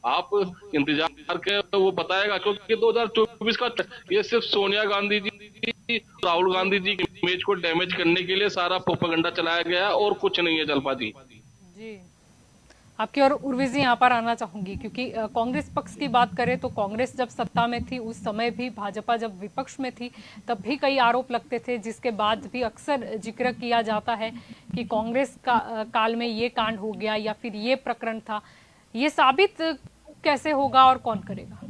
आप इंतजार करें, वो बताएगा। क्योंकि 2024 का ये सिर्फ सोनिया गांधी जी, राहुल गांधी जी की इमेज को डैमेज करने के लिए सारा प्रोपेगेंडा चलाया गया और कुछ नहीं है। जलपा जी आपकी और उर्वी जी यहाँ पर आना चाहूंगी, क्योंकि कांग्रेस पक्ष की बात करें तो कांग्रेस जब सत्ता में थी उस समय भी, भाजपा जब विपक्ष में थी तब भी कई आरोप लगते थे, जिसके बाद भी अक्सर जिक्र किया जाता है कि कांग्रेस काल में ये कांड हो गया या फिर ये प्रकरण था। ये साबित कैसे होगा और कौन करेगा?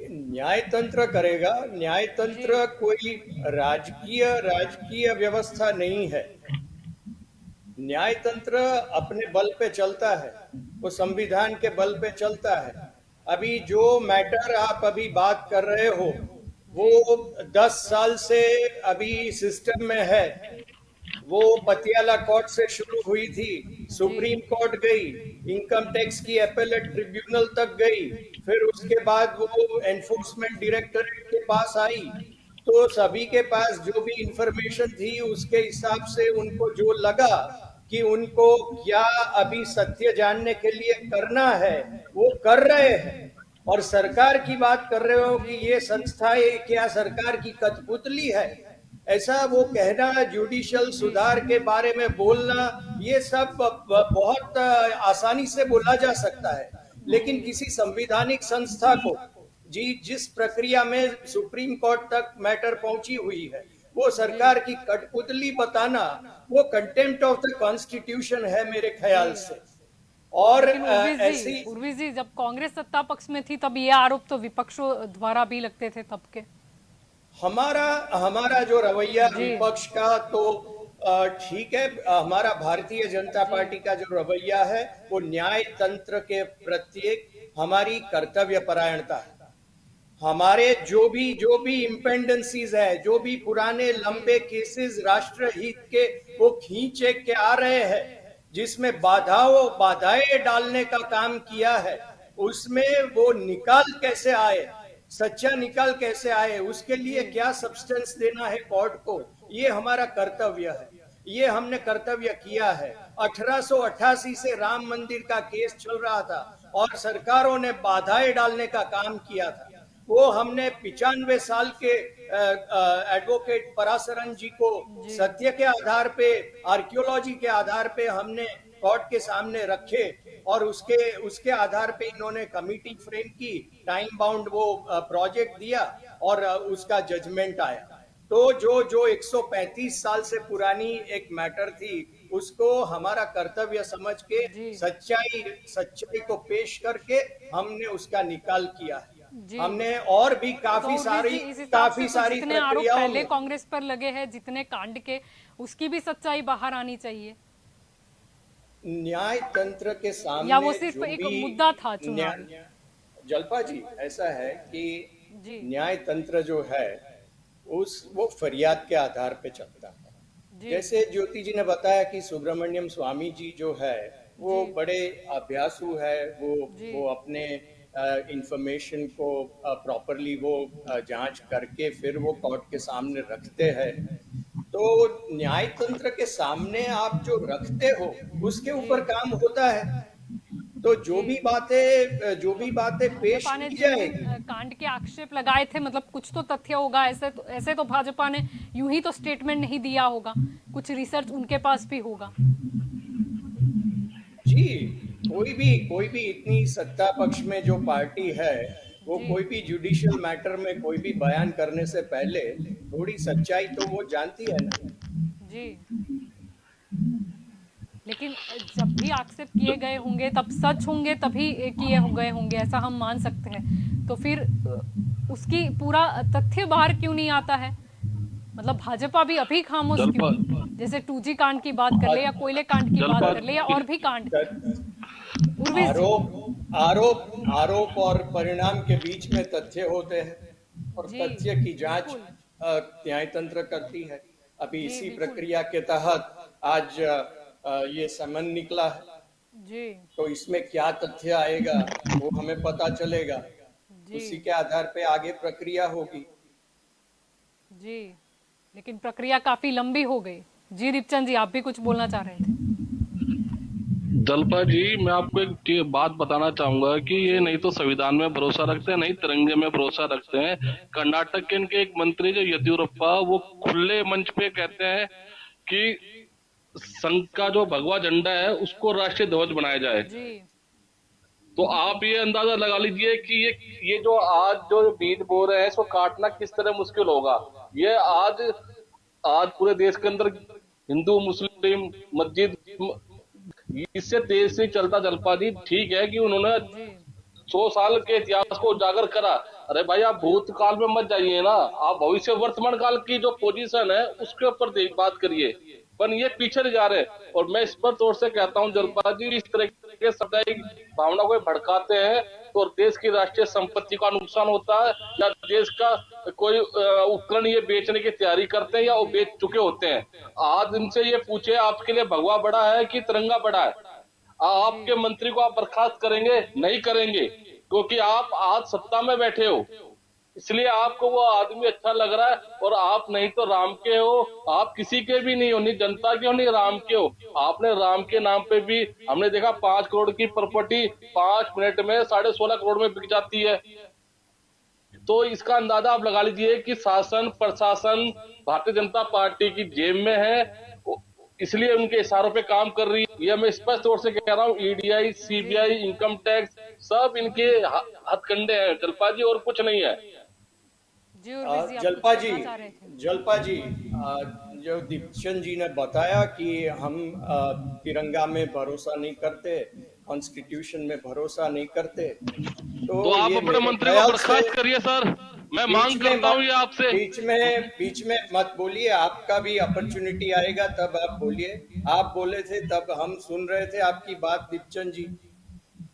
न्याय तंत्र करेगा। न्याय तंत्र कोई राजकीय व्यवस्था नहीं है। न्याय तंत्र अपने बल पे चलता है, वो संविधान के बल पे चलता है। अभी जो मैटर आप अभी बात कर रहे हो वो 10 साल से अभी सिस्टम में है। वो पटियाला कोर्ट से शुरू हुई थी, सुप्रीम कोर्ट गई, इनकम टैक्स की एपेलेट ट्रिब्यूनल तक गई, फिर उसके बाद वो एनफोर्समेंट डायरेक्टरेट के पास आई। तो सभी के पास जो भी इंफॉर्मेशन थी उसके हिसाब से उनको जो लगा कि उनको क्या अभी सत्य जानने के लिए करना है वो कर रहे हैं। और सरकार की बात कर रहे हो कि ये संस्थाएं क्या सरकार की कठपुतली है, ऐसा वो कहना, जुडिशियल सुधार के बारे में बोलना, ये सब बहुत आसानी से बोला जा सकता है। लेकिन किसी संवैधानिक संस्था को जिस प्रक्रिया में सुप्रीम कोर्ट तक मैटर पहुंची हुई है वो सरकार की कठपुतली बताना, वो कंटेम्प्ट ऑफ द कॉन्स्टिट्यूशन है मेरे ख्याल से। और ऐसी उर्वी जी, जब कांग्रेस सत्ता पक्ष में थी तब ये आरोप तो विपक्षों द्वारा भी लगते थे तब के। हमारा हमारा जो रवैया विपक्ष का, तो ठीक है, हमारा भारतीय जनता पार्टी का जो रवैया है वो न्याय तंत्र के प्रत्येक हमारी कर्तव्य परायणता है। हमारे जो भी इम्पेंडेंसीज है, जो भी पुराने लंबे केसेस राष्ट्रहित के वो खींचे के आ रहे हैं, जिसमें बाधाएं डालने का काम किया है, उसमें वो निकाल कैसे आए, सच्चा निकाल कैसे आए, उसके लिए क्या सब्सटेंस देना है कोर्ट को, ये हमारा कर्तव्य है। ये हमने कर्तव्य किया है। 1888 से राम मंदिर का केस चल रहा था और सरकारों ने बाधाएं डालने का काम किया था। वो हमने 95 साल के एडवोकेट पराशरन जी को सत्य के आधार पे, आर्कियोलॉजी के आधार पे हमने कोर्ट के सामने रखे और उसके आधार पे इन्होंने कमिटी फ्रेम की, टाइम बाउंड वो प्रोजेक्ट दिया और उसका जजमेंट आया। तो जो 135 साल से पुरानी एक मैटर थी, उसको हमारा कर्तव्य समझ के सच्चाई को पेश करके हमने उसका निकाल किया है। हमने और भी काफी सारी जितने आरोप प्रक्रियाओं पहले में कांग्रेस पर लगे हैं, जितने कांड के, उसकी भी सच्चाई बाहर आनी चाहिए, न्याय तंत्र के सामने या वो सिर्फ जो एक भी मुद्दा था चुनावी? जलपा जी, ऐसा है कि जी न्याय तंत्र जो है वो फरियाद के आधार पे चलता है। जैसे ज्योति जी ने बताया कि सुब्रमण्यम स्वामी जी जो है वो बड़े अभ्यासु है, वो अपने इंफॉर्मेशन को प्रॉपरली वो जांच करके फिर वो कोर्ट के सामने रखते हैं। तो न्याय तंत्र के सामने आप जो रखते हो उसके ऊपर काम होता है। तो जो भी बातें पेश भाजपा ने की जिस दिन जाएगी, कांड के आक्षेप लगाए थे, मतलब कुछ तो तथ्य होगा, ऐसे तो भाजपा ने यूं ही तो स्टेटमेंट नहीं दिया होगा, कुछ रिसर्च उनके पास भी होगा। जी, कोई भी इतनी सत्ता पक्ष में जो पार्टी है, वो कोई भी जुडिशियल मैटर में कोई भी बयान करने से पहले थोड़ी सच्चाई तो वो जानती है ना। जी, लेकिन जब भी आक्षेप किए गए होंगे तब सच होंगे, तभी किए गए होंगे, ऐसा हम मान सकते हैं। तो फिर उसकी पूरा तथ्य बाहर क्यों नहीं आता है? मतलब भाजपा भी अभी खामोश क्यों? जैसे 2G कांड की बात कर ले या कोयले कांड की बात कर ले या और भी कांड। आरोप और परिणाम के बीच में तथ्य होते हैं और तथ्य की जांच न्याय तंत्र करती है। अभी इसी प्रक्रिया के तहत आज ये समन निकला है, जी, तो इसमें क्या तथ्य आएगा वो हमें पता चलेगा, उसी के आधार पे आगे प्रक्रिया होगी। जी, लेकिन प्रक्रिया काफी लंबी हो गई। जी दीपचंद जी, आप भी कुछ बोलना चाह रहे थे? जलपा जी, मैं आपको एक बात बताना चाहूंगा कि ये नहीं तो संविधान में भरोसा रखते हैं, नहीं तिरंगे में भरोसा रखते हैं। कर्नाटक के इनके एक मंत्री जो येदियुरप्पा, वो खुले मंच पे कहते हैं कि संघ का जो भगवा झंडा है उसको राष्ट्रीय ध्वज बनाया जाए। जी, तो आप ये अंदाजा लगा लीजिए कि ये जो आज जो बीज बो रहे हैं इसको काटना किस तरह मुश्किल होगा। ये आज पूरे देश के अंदर हिंदू मुस्लिम मस्जिद, इससे देश से चलता जलपा जी। ठीक है कि उन्होंने 100 साल के इतिहास को उजागर करा, अरे भाई आप भूतकाल में मत जाइए ना, आप भविष्य वर्तमान काल की जो पोजीशन है उसके ऊपर बात करिए, पर ये पीछे नहीं जा रहे। और मैं इस पर तौर से कहता हूँ जलपा जी, इस तरह के सामुदायिक भावना को भड़काते हैं तो देश की राष्ट्रीय संपत्ति का नुकसान होता है, या देश का कोई उपकरण ये बेचने की तैयारी करते हैं या वो बेच चुके होते हैं। आज इनसे ये पूछे आपके लिए भगवा बड़ा है कि तिरंगा बड़ा है? आपके मंत्री को आप बर्खास्त करेंगे? नहीं करेंगे, क्योंकि आप आज सत्ता में बैठे हो, इसलिए आपको वो आदमी अच्छा लग रहा है। और आप नहीं तो राम के हो, आप किसी के भी नहीं हो, नहीं जनता के हो नहीं राम के हो। आपने राम के नाम पे भी हमने देखा 5 करोड़ की प्रॉपर्टी 5 मिनट में 16.5 करोड़ में बिक जाती है। तो इसका अंदाजा आप लगा लीजिए कि शासन प्रशासन भारतीय जनता पार्टी की जेब में है, इसलिए उनके इशारों पे काम कर रही है। यह मैं स्पष्ट तौर से कह रहा हूँ, ईडीआई, सीबीआई, इनकम टैक्स सब इनके हथकंडे हैं जलपा जी, और कुछ नहीं है। जलपा जी, जो दीपचंद जी ने बताया कि हम तिरंगा में भरोसा नहीं करते, कॉन्स्टिट्यूशन में भरोसा नहीं करते, तो आप अपने मंत्री को बर्खास्त करिए सर। मैं मांग करता हूँ ये आपसे। बीच में मत बोलिए, आपका भी अपॉर्चुनिटी आएगा तब आप बोलिए। आप बोले थे तब हम सुन रहे थे आपकी बात दीपचंद जी।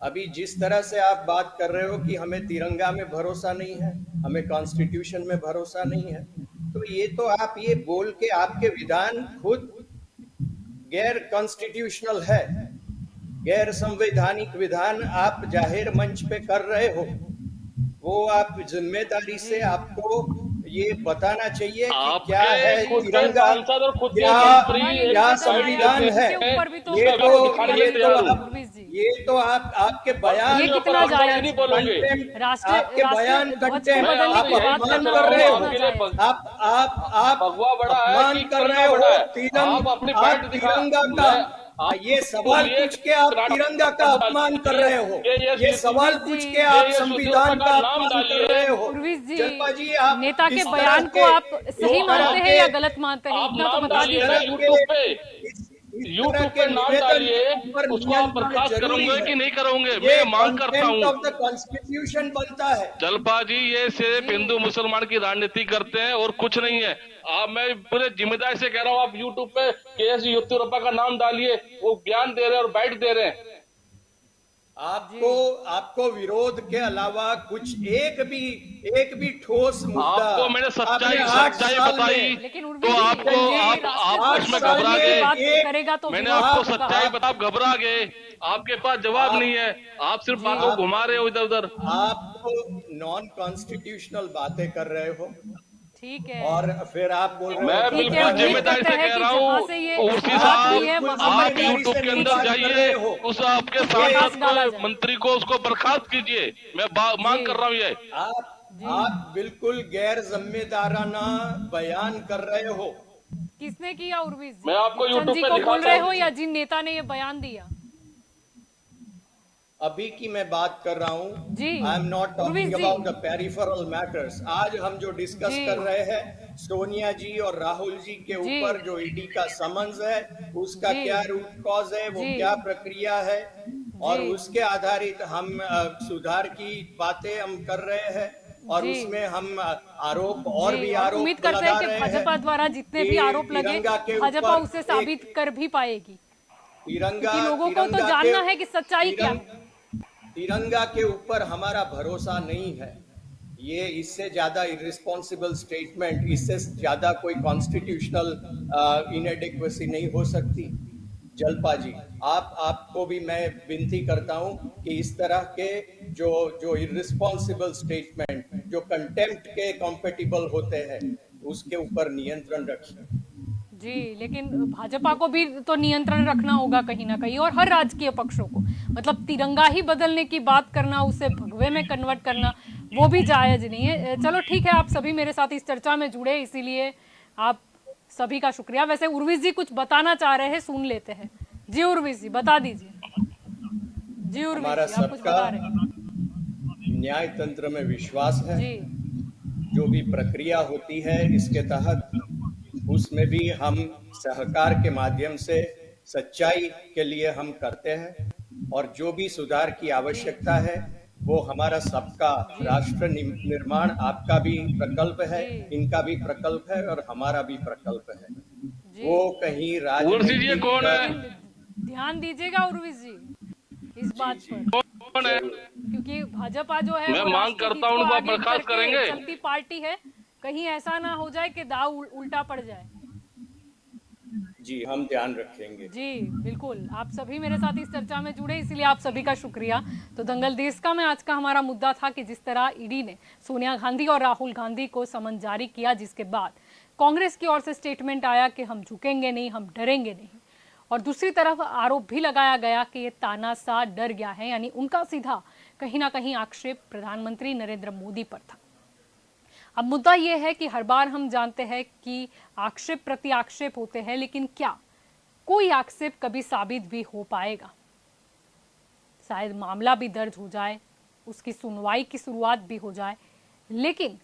अभी जिस तरह से आप बात कर रहे हो कि हमें तिरंगा में भरोसा नहीं है, हमें कॉन्स्टिट्यूशन में भरोसा नहीं है, तो ये तो आप ये बोल के आपके विधान खुद गैर कॉन्स्टिट्यूशनल है, गैर संवैधानिक विधान आप जाहिर मंच पे कर रहे हो। वो आप जिम्मेदारी से आपको ये बताना चाहिए कि क्या है आपके खुद के तिरंगा, सांसद और खुद के क्या मंत्री क्या संविधान है। ये तो आपके बयान ये कितना जायज नहीं बोलोगे। आपके बयान कंटेम्प्ट, बदलने आप की बात अपमान करना कर रहे कितना हो। जायज? आप भगवा बड़ा है अपमान कि कर रहे तिरंगा हो बड़ा है? आप अपनी पैंट आप दिखा। तिरंगा का ये सवाल पूछ के आप तिरंगा का अपमान कर रहे हो। ये सवाल पूछ के आप संविधान का अपमान कर रहे हो। उर्विश जी, जलपा जी, आप नेता के इस तरह बयान को आप सही मानते हैं या गलत मानते हैं, आप इतना तो नाम बता डालिए दीजिए। यूट्यूब पे नाम डालिए, उसको आप बर्खास्त करोगे कि नहीं करोगे? मैं मांग करता हूँ। ऑफ द कॉन्स्टिट्यूशन बनता है। जलपा जी, ये सिर्फ हिंदू मुसलमान की राजनीति करते हैं और कुछ नहीं है। मैं पूरे जिम्मेदारी से कह रहा हूँ, आप यूट्यूब पे केएस येदियुरप्पा का नाम डालिए, वो बयान दे रहे हैं और बाइट दे रहे हैं। आपको विरोध के अलावा कुछ एक भी ठोस मुद्दा आपको मैंने सच्चाई बताई लेकिन तो उर्विश जी, आपको आप उसमें घबरा गए। बात करेगा तो मैंने विरोध आपको होगा। सच्चाई बता, आप घबरा गए। आपके पास जवाब नहीं है, आप सिर्फ बातों को घुमा रहे हो इधर उधर। आप नॉन कॉन्स्टिट्यूशनल बातें कर रहे हो ठीक है, और फिर आप बोल रहे हो मैं ठीक है, बिल्कुल उम्मीद जिम्मेदारी करते से हैं कह कि रहा जहाँ हूँ, से ये उसी बात साल हुई है, वहाँ आप पर यूट्यूब के अंदर बात कर रहे जाइए, हो। उस आपके सांसद को, मंत्री को उसको बर्खास्त कीजिए। मैं मांग कर रहा हूँ ये। आप बिल्कुल गैर जिम्मेदाराना बयान कर रहे हो। किसने किया उर्विश जी? मैं आपको चंद YouTube जी पे को दिखाता बोल रहे हूँ। हो या जिन नेता ने ये बयान दिया? अभी की मैं बात कर रहा हूँ। जी। आई एम नॉट उर्विश टॉकिंग जी। About the peripheral matters. आज हम जो डिस्कस जी। कर रहे हैं, सोनिया जी और राहुल जी के जी। ऊपर जो ईडी का समन्स है, उसका जी। क्या रूट कॉज है, वो जी। क्या प्रक्रिया है, और जी। उसके आधारित हम सुधार की बातें हम कर रहे हैं, और जी। उसमें हम आरोप और जी, भी और आरोप उम्मीद करते हैं लगा कि रहे भाजपा द्वारा जितने भी कि आरोप लगे, तिरंगा के भाजपा ऊपर उसे साबित कर भी पाएगी, तिरंगा क्योंकि लोगों को तो तिरंगा जानना के- है कि सच्चाई क्या है। तिरंगा के ऊपर हमारा भरोसा नहीं है। ये इससे ज्यादा इररिस्पॉन्सिबल स्टेटमेंट, इससे ज्यादा कोई कॉन्स्टिट्यूशनल इनएडिक्वेसी नहीं हो सकती। जलपा जी, आपको भी मैं विनती करता हूं कि इस तरह के जो इररिस्पॉन्सिबल स्टेटमेंट, जो कंटेम्प्ट के कॉम्पेटिबल होते हैं, उसके ऊपर नियंत्रण रखिए। जी, लेकिन भाजपा को भी तो नियंत्रण रखना होगा कहीं ना कहीं, और हर राजकीय पक्षों को। मतलब तिरंगा ही बदलने की बात करना, उसे भगवे में कन्वर्ट करना, वो भी जायज नहीं है। चलो ठीक है, आप सभी मेरे साथ इस चर्चा में जुड़े, इसीलिए आप सभी का शुक्रिया। वैसे उर्विश जी कुछ बताना चाह रहे हैं, सुन लेते हैं। जी उर्विश जी, बता दीजिए। जी उर्विश हमारा जी, आप कुछ सबका बता रहे हैं। न्याय तंत्र में विश्वास है। जी जो भी प्रक्रिया होती है इसके तहत, उसमें भी हम सहकार के माध्यम से सच्चाई के लिए हम करते हैं, और जो भी सुधार की आवश्यकता है वो हमारा सबका राष्ट्र निर्माण, आपका भी प्रकल्प है, इनका भी प्रकल्प है, और हमारा भी प्रकल्प है। वो कहीं उर्विश जी ये कौन है? ध्यान दीजिएगा उर्विश जी इस बात पर, कौन है? क्योंकि भाजपा जो है मैं वो मांग राष्ट्रहित करता हूं को उनको आप आगे बर्खास्त करके करेंगे? चलती पार्टी है, कहीं ऐसा ना हो जाए कि दाव उल्टा पड़ जाए। जी, हम ध्यान रखेंगे। जी बिल्कुल, आप सभी मेरे साथ इस चर्चा में जुड़े, इसलिए आप सभी का शुक्रिया। तो दंगल देश का में आज का हमारा मुद्दा था कि जिस तरह ईडी ने सोनिया गांधी और राहुल गांधी को समन जारी किया, जिसके बाद कांग्रेस की ओर से स्टेटमेंट आया कि हम झुकेंगे नहीं, हम डरेंगे नहीं, और दूसरी तरफ आरोप भी लगाया गया कि ये तानाशाह डर गया है, यानी उनका सीधा कहीं ना कहीं आक्षेप प्रधानमंत्री नरेंद्र मोदी पर था। अब मुद्दा यह है कि हर बार हम जानते हैं कि आक्षेप प्रति आक्षेप होते हैं, लेकिन क्या कोई आक्षेप कभी साबित भी हो पाएगा? शायद मामला भी दर्ज हो जाए, उसकी सुनवाई की शुरुआत भी हो जाए, लेकिन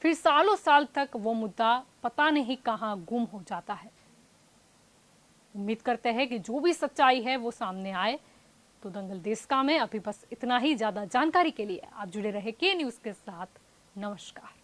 फिर सालों साल तक वो मुद्दा पता नहीं कहां गुम हो जाता है। उम्मीद करते हैं कि जो भी सच्चाई है वो सामने आए। तो दंगल देश का में अभी बस इतना ही। ज्यादा जानकारी के लिए आप जुड़े रहे के न्यूज के साथ। नमस्कार।